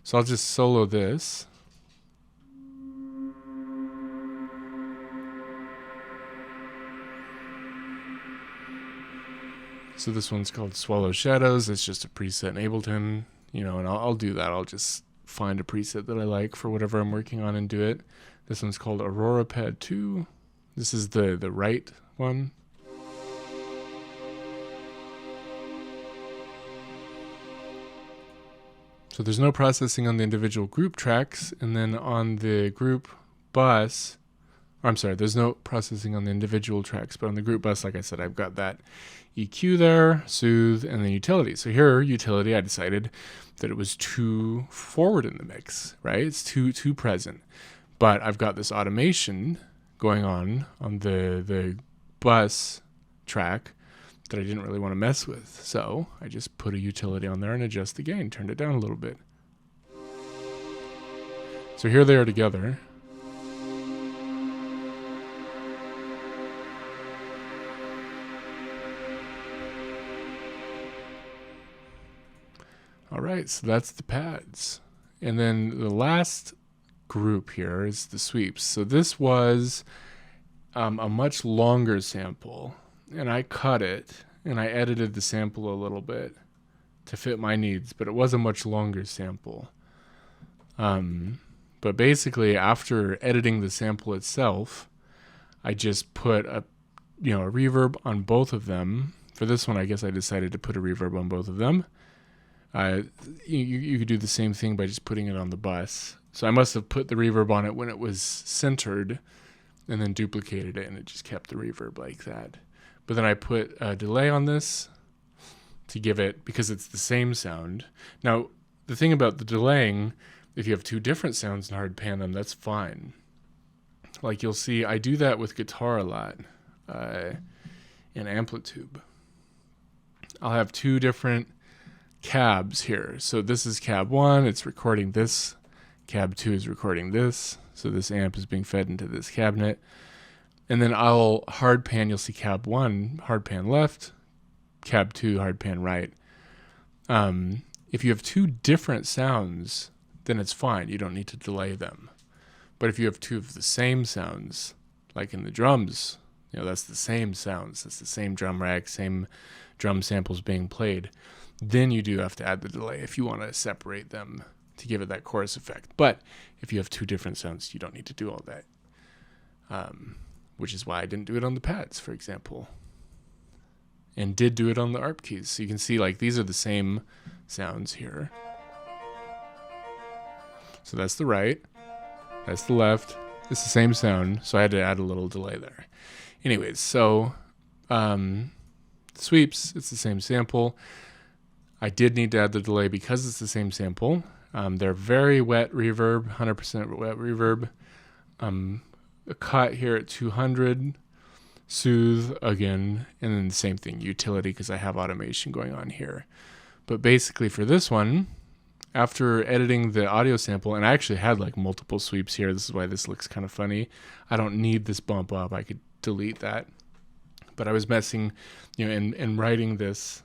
So I'll just solo this. So this one's called Swallow Shadows. It's just a preset in Ableton, and I'll do that. I'll just find a preset that I like for whatever I'm working on and do it. This one's called Aurora Pad 2. This is the right one. So there's no processing on the individual group tracks, and then on the group bus, there's no processing on the individual tracks, but on the group bus, like I said, I've got that EQ there, soothe, and then utility. So here, utility, I decided that it was too forward in the mix, right? It's too present. But I've got this automation going on the bus track that I didn't really want to mess with. So I just put a utility on there and adjust the gain, turned it down a little bit. So here they are together. All right, so that's the pads. And then the last group here is the sweeps. So this was a much longer sample, and I cut it and I edited the sample a little bit to fit my needs, but it was a much longer sample. But basically, after editing the sample itself, I just put a reverb on both of them. For this one, I guess I decided to put a reverb on both of them. You could do the same thing by just putting it on the bus. So I must have put the reverb on it when it was centered and then duplicated it, and it just kept the reverb like that. But then I put a delay on this to give it, because it's the same sound. Now, the thing about the delaying, if you have two different sounds and hard pan them, that's fine. Like you'll see, I do that with guitar a lot in Amplitube. I'll have two different cabs here. So this is cab 1, it's recording this. Cab 2 is recording this. So this amp is being fed into this cabinet. And then I'll hard pan, you'll see cab 1, hard pan left, cab 2, hard pan right. If you have two different sounds, then it's fine. You don't need to delay them. But if you have two of the same sounds, like in the drums, that's the same sounds. That's the same drum rack, same drum samples being played. Then you do have to add the delay if you want to separate them to give it that chorus effect. But if you have two different sounds, you don't need to do all that. Which is why I didn't do it on the pads, for example. And did do it on the ARP keys. So you can see these are the same sounds here. So that's the right. That's the left. It's the same sound. So I had to add a little delay there. Anyways, so sweeps, it's the same sample. I did need to add the delay because it's the same sample. They're very wet reverb, 100% wet reverb. A cut here at 200, soothe again, and then the same thing, utility, because I have automation going on here. But basically for this one, after editing the audio sample, and I actually had multiple sweeps here, this is why this looks kind of funny. I don't need this bump up, I could delete that. But I was messing, in writing this,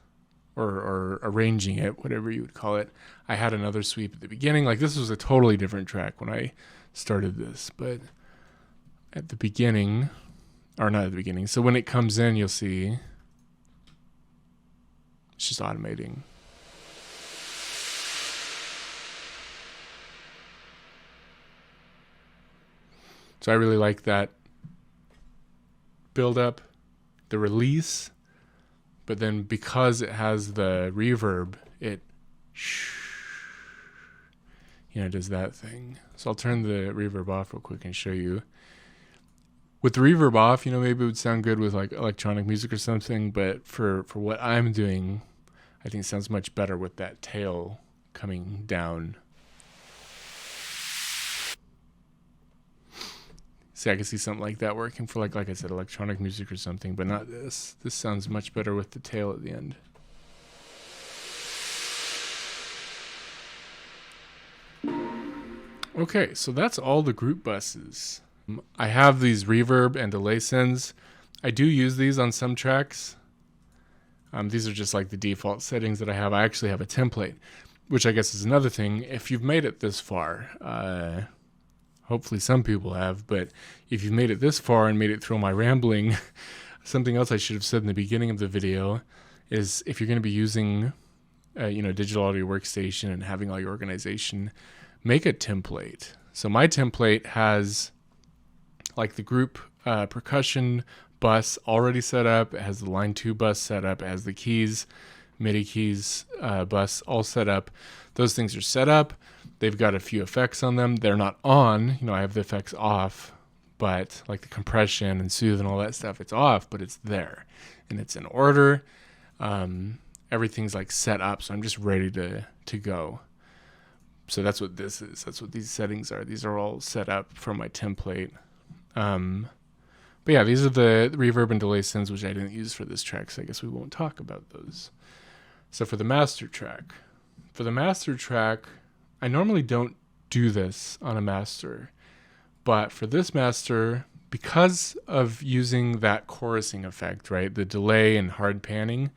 or arranging it, whatever you would call it. I had another sweep at the beginning. This was a totally different track when I started this, but at the beginning, or not at the beginning, so when it comes in, you'll see it's just automating. So I really like that build up, the release, but then because it has the reverb, it does that thing. So I'll turn the reverb off real quick and show you. With the reverb off, maybe it would sound good with like electronic music or something, but for what I'm doing, I think it sounds much better with that tail coming down. See, I can see something like that working for like I said, electronic music or something, but not this. This sounds much better with the tail at the end. Okay, so that's all the group buses. I have these reverb and delay sends. I do use these on some tracks. These are just like the default settings that I have. I actually have a template, which I guess is another thing. If you've made it this far, hopefully some people have, but if you've made it this far and made it through my rambling, something else I should have said in the beginning of the video is if you're going to be using, digital audio workstation and having all your organization, make a template. So my template has like the group percussion bus already set up. It has the line 2 bus set up. It has the keys, MIDI keys bus all set up. Those things are set up. They've got a few effects on them. They're not on. I have the effects off, but like the compression and soothe and all that stuff, it's off, but it's there. And it's in order. Everything's like set up, so I'm just ready to go. So that's what this is. That's what these settings are. These are all set up for my template. But yeah, these are the reverb and delay sends, which I didn't use for this track, so I guess we won't talk about those. So for the master track. I normally don't do this on a master, but for this master, because of using that chorusing effect, right, the delay and hard panning,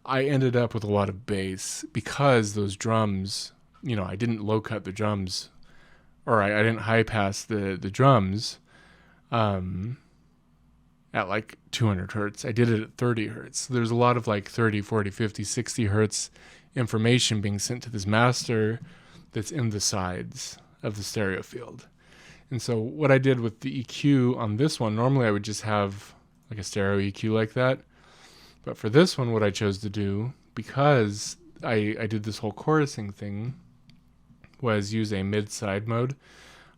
I ended up with a lot of bass because those drums, I didn't low cut the drums, or I didn't high pass the drums at like 200 hertz. I did it at 30 hertz. So there's a lot of like 30, 40, 50, 60 hertz information being sent to this master that's in the sides of the stereo field. And so what I did with the EQ on this one, normally I would just have like a stereo EQ like that. But for this one, what I chose to do, because I did this whole chorusing thing, was use a mid-side mode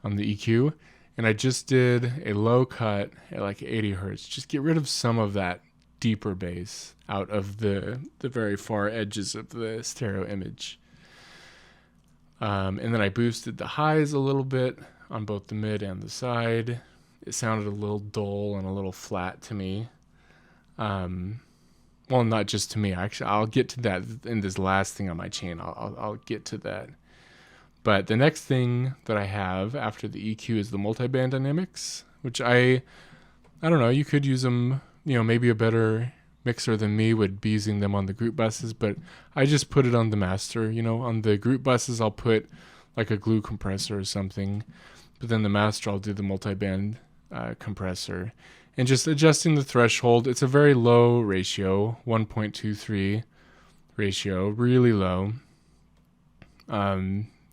on the EQ. And I just did a low cut at like 80 hertz. Just get rid of some of that deeper bass out of the very far edges of the stereo image. And then I boosted the highs a little bit on both the mid and the side. It sounded a little dull and a little flat to me. Well, not just to me. Actually, I'll get to that in this last thing on my chain. I'll get to that. But the next thing that I have after the EQ is the multiband dynamics, which I don't know, you could use them, maybe a better mixer than me would be using them on the group buses, but I just put it on the master. On the group buses, I'll put like a glue compressor or something, but then the master, I'll do the multiband compressor. And just adjusting the threshold, it's a very low ratio, 1.23 ratio, really low.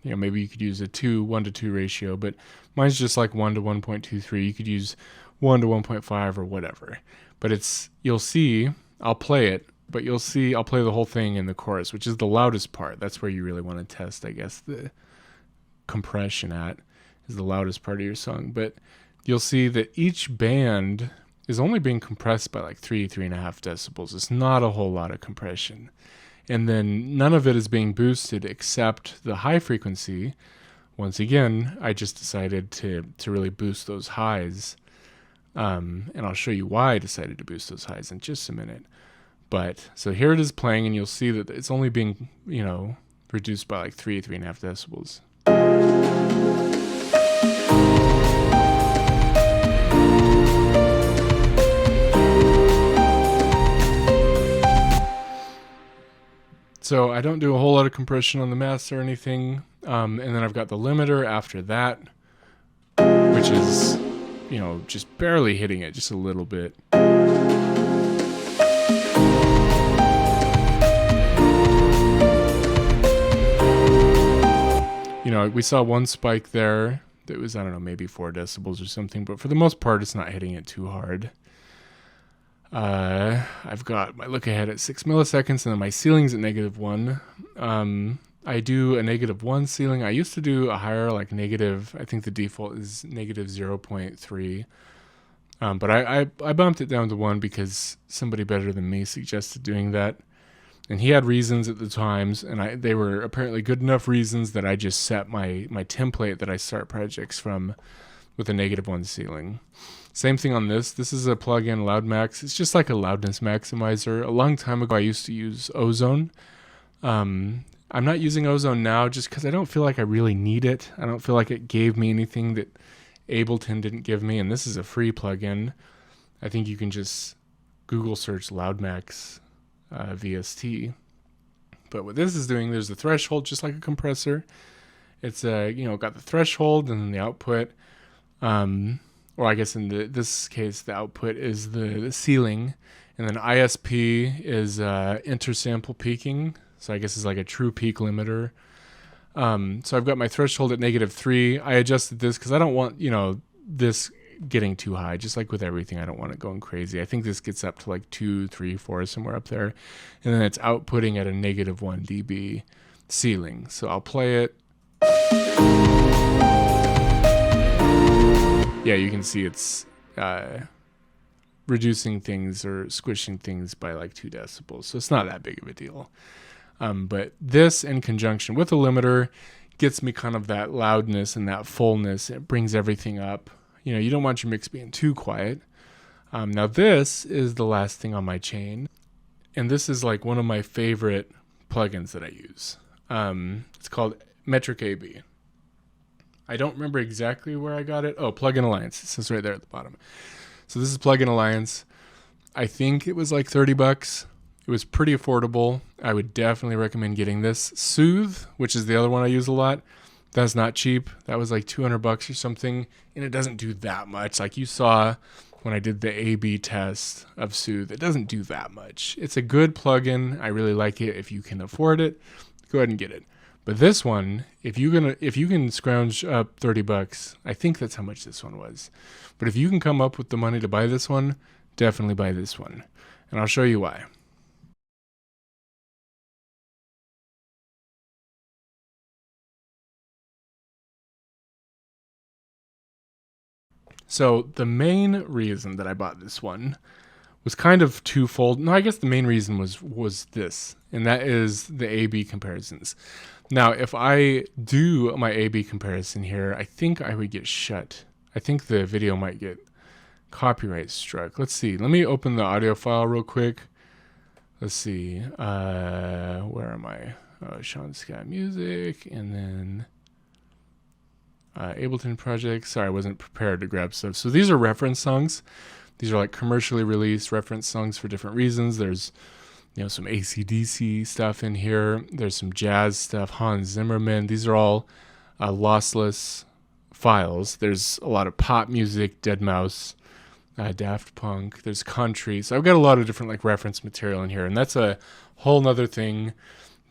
Maybe you could use a 1-to-2 ratio, but mine's just like 1 to 1.23. You could use 1 to 1.5 or whatever. But you'll see, I'll play it, but you'll see I'll play the whole thing in the chorus, which is the loudest part. That's where you really want to test, I guess, the compression is the loudest part of your song. But you'll see that each band is only being compressed by like 3.5 decibels. It's not a whole lot of compression. And then none of it is being boosted except the high frequency. Once again, I just decided to really boost those highs. And I'll show you why I decided to boost those highs in just a minute. But so here it is playing, and you'll see that it's only being, reduced by like 3.5 decibels. So I don't do a whole lot of compression on the master or anything. And then I've got the limiter after that, which is, just barely hitting it, just a little bit. We saw one spike there It was, I don't know, maybe 4 decibels or something, but for the most part, it's not hitting it too hard. I've got my look ahead at 6 milliseconds, and then my ceiling's at -1. I do a -1 ceiling. I used to do a higher, like negative, I think the default is -0.3. But I bumped it down to 1 because somebody better than me suggested doing that. And he had reasons at the times, and they were apparently good enough reasons that I just set my template that I start projects from with a -1 ceiling. Same thing on this. This is a plugin, Loud Max. It's just like a loudness maximizer. A long time ago, I used to use Ozone. I'm not using Ozone now just because I don't feel like I really need it. I don't feel like it gave me anything that Ableton didn't give me, and this is a free plugin. I think you can just Google search Loud Max VST. But what this is doing, there's a threshold just like a compressor. It's got the threshold and then the output. Or I guess in this case, the output is the ceiling, and then ISP is intersample peaking. So I guess it's like a true peak limiter. So I've got my threshold at -3. I adjusted this because I don't want this getting too high. Just like with everything, I don't want it going crazy. I think this gets up to like 2, 3, 4, somewhere up there, and then it's outputting at a -1 dB ceiling. So I'll play it. Yeah, you can see it's reducing things or squishing things by like 2 decibels. So it's not that big of a deal. But this in conjunction with a limiter gets me kind of that loudness and that fullness. It brings everything up. You don't want your mix being too quiet. Now this is the last thing on my chain. And this is like one of my favorite plugins that I use. It's called Metric AB. I don't remember exactly where I got it. Oh, Plugin Alliance. It says right there at the bottom. So this is Plugin Alliance. I think it was like $30. It was pretty affordable. I would definitely recommend getting this. Soothe, which is the other one I use a lot, that's not cheap. That was like $200 or something, and it doesn't do that much. Like you saw when I did the A/B test of Soothe, it doesn't do that much. It's a good plugin. I really like it. If you can afford it, go ahead and get it. But this one, if you can scrounge up $30, I think that's how much this one was. But if you can come up with the money to buy this one, definitely buy this one. And I'll show you why. So the main reason that I bought this one was kind of twofold. No, I guess the main reason was this, and that is the A/B comparisons. Now, if I do my A/B comparison here, I think I would get shut. I think the video might get copyright struck. Let's see. Let me open the audio file real quick. Let's see. Where am I? Shawn Scott Music, and then Ableton project. Sorry, I wasn't prepared to grab stuff. So these are reference songs. These are like commercially released reference songs for different reasons. There's some AC/DC stuff in here. There's some jazz stuff, Hans Zimmerman. These are all lossless files. There's a lot of pop music, Deadmau5, Daft Punk. There's country. So I've got a lot of different like reference material in here, and that's a whole nother thing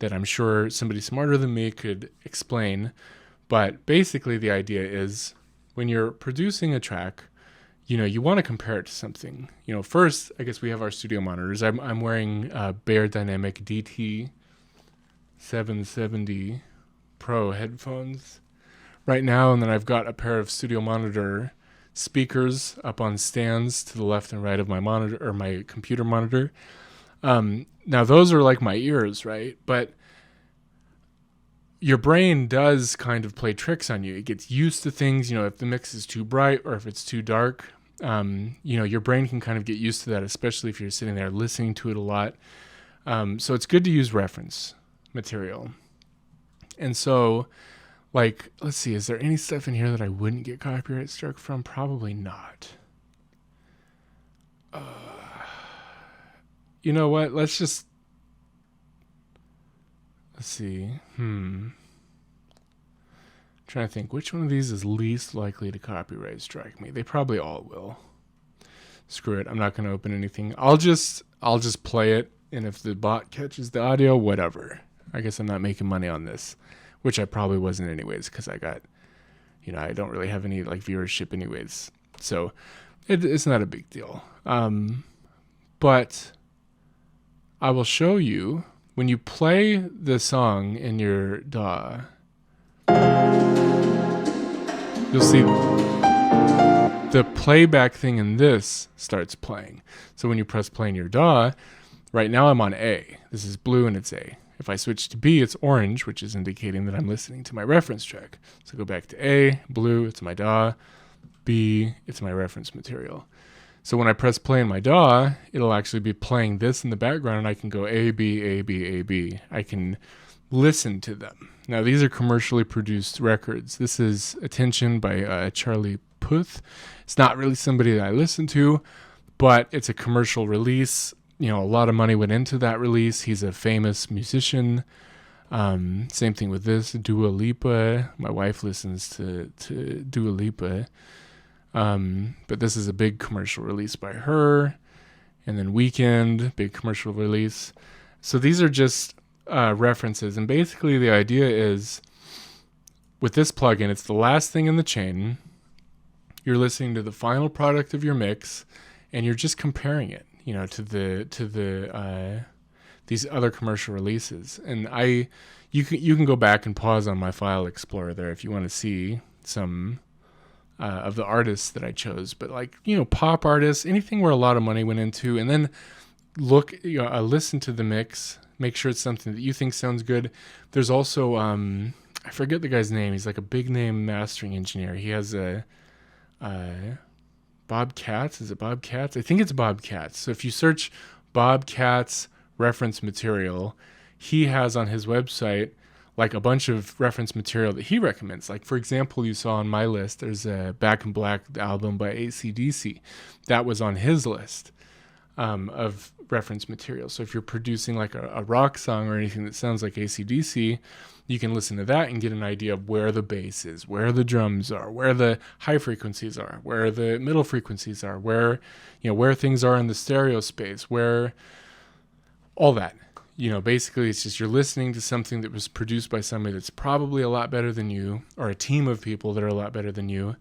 that I'm sure somebody smarter than me could explain. But basically the idea is when you're producing a track, you want to compare it to something. First, I guess we have our studio monitors. I'm wearing Bear Dynamic DT770 Pro headphones right now, and then I've got a pair of studio monitor speakers up on stands to the left and right of my monitor or my computer monitor. Now those are like my ears, right? But your brain does kind of play tricks on you. It gets used to things, if the mix is too bright or if it's too dark. Your brain can kind of get used to that, especially if you're sitting there listening to it a lot. So it's good to use reference material. And so, like, let's see, is there any stuff in here that I wouldn't get copyright struck from? Probably not. You know what? Let's see. Trying to think which one of these is least likely to copyright strike me. They probably all will. Screw it. I'm not going to open anything. I'll just play it, and if the bot catches the audio, whatever. I guess I'm not making money on this, which I probably wasn't anyways, because I got, I don't really have any like viewership anyways. So it's not a big deal. But I will show you when you play the song in your DAW, you'll see the playback thing in this starts playing. So when you press play in your DAW, right now I'm on A. This is blue and it's A. If I switch to B, it's orange, which is indicating that I'm listening to my reference track. So go back to A, blue, it's my DAW. B, it's my reference material. So when I press play in my DAW, it'll actually be playing this in the background, and I can go A, B, A, B, A, B. I can listen to them. Now, these are commercially produced records. This is Attention by Charlie Puth. It's not really somebody that I listen to, but it's a commercial release. A lot of money went into that release. He's a famous musician. Same thing with this, Dua Lipa. My wife listens to Dua Lipa. But this is a big commercial release by her. And then Weekend, big commercial release. So these are just references. And basically the idea is, with this plugin, it's the last thing in the chain. You're listening to the final product of your mix, and you're just comparing it, to the these other commercial releases. And you can go back and pause on my file explorer there if you want to see some of the artists that I chose, but pop artists, anything where a lot of money went into, and then listen to the mix, make sure it's something that you think sounds good. There's also I forget the guy's name. He's like a big name mastering engineer. He has a Bob Katz. Is it Bob Katz? I think it's Bob Katz. So if you search Bob Katz reference material, he has on his website like a bunch of reference material that he recommends. Like, for example, you saw on my list, there's a Back in Black album by AC/DC. That was on his list of reference material. So if you're producing like a rock song or anything that sounds like AC/DC, you can listen to that and get an idea of where the bass is, where the drums are, where the high frequencies are, where the middle frequencies are, where things are in the stereo space, where all that. Basically it's just you're listening to something that was produced by somebody that's probably a lot better than you, or a team of people that are a lot better than you.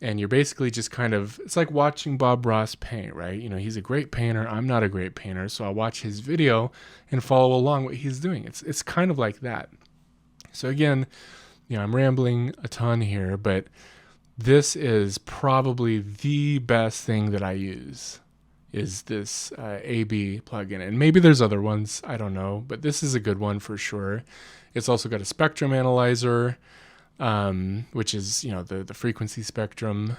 And you're basically just it's like watching Bob Ross paint, right? He's a great painter. I'm not a great painter. So I'll watch his video and follow along what he's doing. It's kind of like that. So again, I'm rambling a ton here, but this is probably the best thing that I use, is this AB plugin. And maybe there's other ones, I don't know, but this is a good one for sure. It's also got a spectrum analyzer, which is, the frequency spectrum,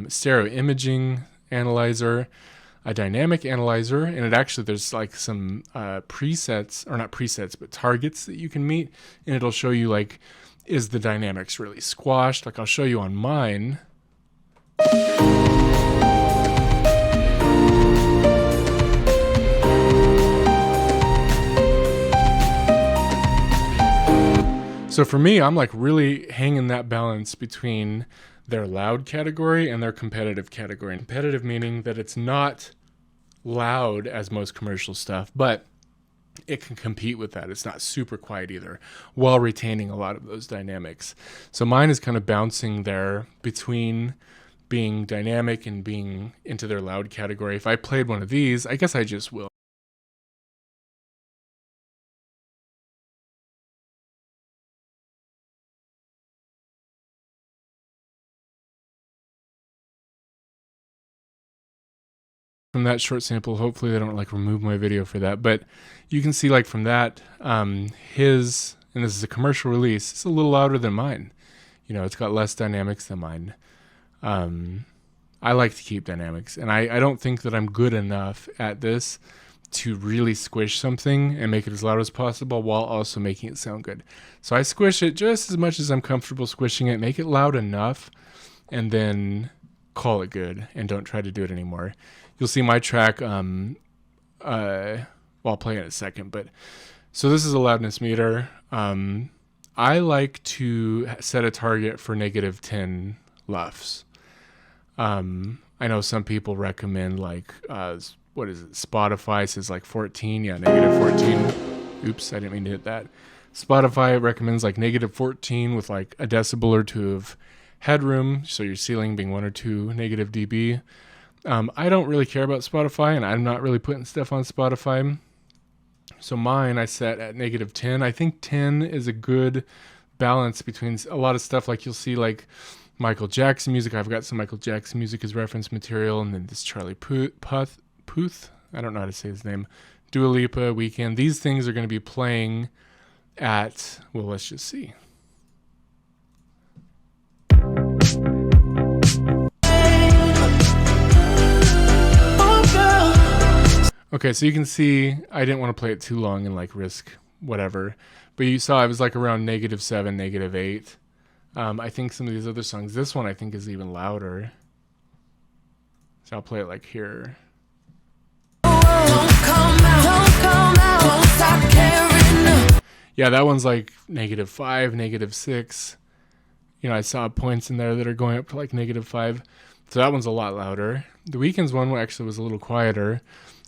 stereo imaging analyzer, a dynamic analyzer, and there's like some presets, or not presets, but targets that you can meet, and it'll show you is the dynamics really squashed? I'll show you on mine. So for me, I'm really hanging that balance between their loud category and their competitive category. Competitive meaning that it's not loud as most commercial stuff, but it can compete with that. It's not super quiet either, while retaining a lot of those dynamics. So mine is kind of bouncing there between being dynamic and being into their loud category. If I played one of these, I guess I just will. From that short sample, hopefully they don't remove my video for that, but you can see from that, and this is a commercial release, it's a little louder than mine. It's got less dynamics than mine. I like to keep dynamics, and I don't think that I'm good enough at this to really squish something and make it as loud as possible while also making it sound good. So I squish it just as much as I'm comfortable squishing it, make it loud enough, and then call it good and don't try to do it anymore. You'll see my track, I'll play in a second, but so this is a loudness meter. I like to set a target for -10 LUFS. I know some people recommend what is it? Spotify says 14. Yeah, -14. Oops, I didn't mean to hit that. Spotify recommends -14 with a decibel or two of headroom, so your ceiling being 1 or 2 negative dB. I don't really care about Spotify, and I'm not really putting stuff on Spotify. So mine I set at negative 10. I think 10 is a good balance between a lot of stuff. Like you'll see like Michael Jackson music. I've got some Michael Jackson music as reference material, and then this Charlie Puth. I don't know how to say his name. Dua Lipa, Weekend. These things are going to be playing at, well, let's just see. Okay, so you can see I didn't want to play it too long and like risk whatever. But you saw I was like around -7, -8. I think some of these other songs, this one I think is even louder. So I'll play it like here. Yeah, that one's like -5, -6. You know, I saw points in there that are going up to like -5. So that one's a lot louder. The Weeknd's one actually was a little quieter.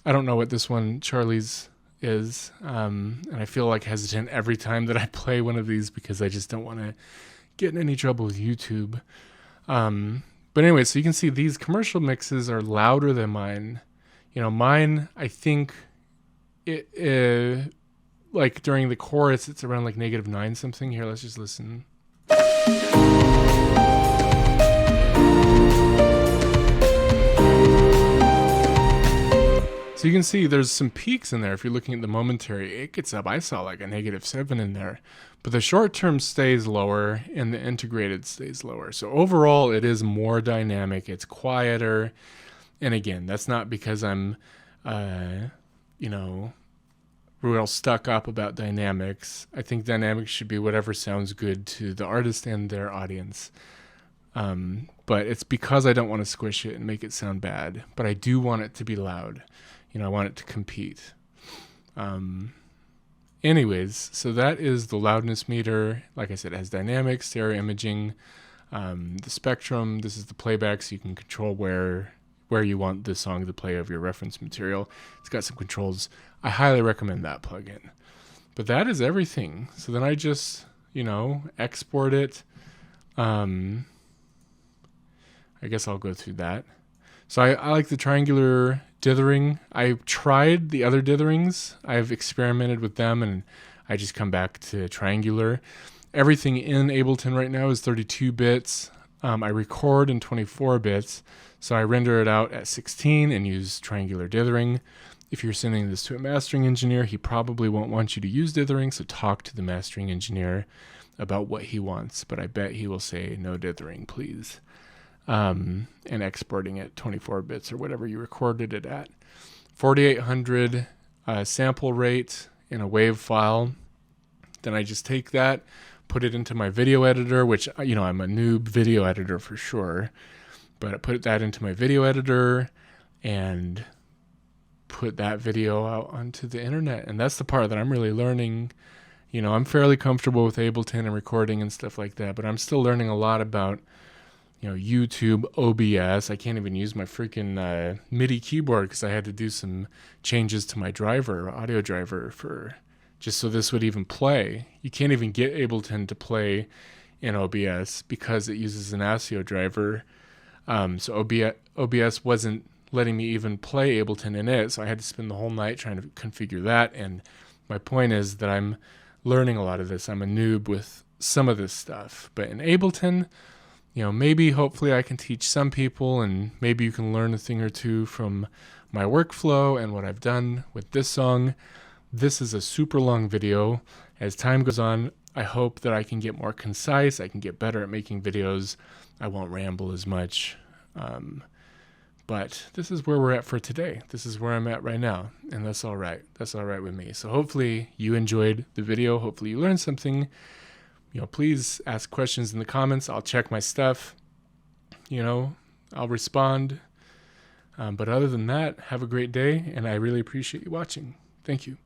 I don't know what this one, Charlie's, is. And I feel like hesitant every time that I play one of these because I just don't want to get in any trouble with YouTube. But anyway, so you can see these commercial mixes are louder than mine. You know, mine, I think it like during the chorus, it's around like -9 something. Here, let's just listen. So you can see there's some peaks in there. If you're looking at the momentary, it gets up. I saw like a -7 in there, but the short term stays lower and the integrated stays lower. So overall, it is more dynamic. It's quieter. And again, that's not because I'm, you know, real stuck up about dynamics. I think dynamics should be whatever sounds good to the artist and their audience. But it's because I don't want to squish it and make it sound bad, but I do want it to be loud. You know, I want it to compete. Anyways, so that is the loudness meter. Like I said, it has dynamics, stereo imaging, the spectrum. This is the playback, so you can control where you want the song to play of your reference material. It's got some controls. I highly recommend that plugin. But that is everything. So then I just, you know, export it. I guess I'll go through that. So I like the triangular dithering. I've tried the other ditherings. I've experimented with them, and I just come back to triangular. Everything in Ableton right now is 32 bits. I record in 24 bits, so I render it out at 16 and use triangular dithering. If you're sending this to a mastering engineer, he probably won't want you to use dithering, so talk to the mastering engineer about what he wants, but I bet he will say no dithering, please. And exporting at 24 bits or whatever you recorded it at. 4800 sample rate in a WAV file. Then I just take that, put it into my video editor, which, you know, I'm a noob video editor for sure, but I put that into my video editor and put that video out onto the internet. And that's the part that I'm really learning. You know, I'm fairly comfortable with Ableton and recording and stuff like that, but I'm still learning a lot about, you know, YouTube, OBS. I can't even use my freaking MIDI keyboard because I had to do some changes to my driver, audio driver, for just so this would even play. You can't even get Ableton to play in OBS because it uses an ASIO driver. So OBS wasn't letting me even play Ableton in it, so I had to spend the whole night trying to configure that. And my point is that I'm learning a lot of this. I'm a noob with some of this stuff, but in Ableton, you know, maybe hopefully I can teach some people, and maybe you can learn a thing or two from my workflow and what I've done with this song. This is a super long video. As time goes on, I hope that I can get more concise. I can get better at making videos. I won't ramble as much. But this is where we're at for today. This is where I'm at right now, and that's all right. That's all right with me. So hopefully you enjoyed the video. Hopefully you learned something. You know, please ask questions in the comments. I'll check my stuff. You know, I'll respond. But other than that, have a great day, and I really appreciate you watching. Thank you.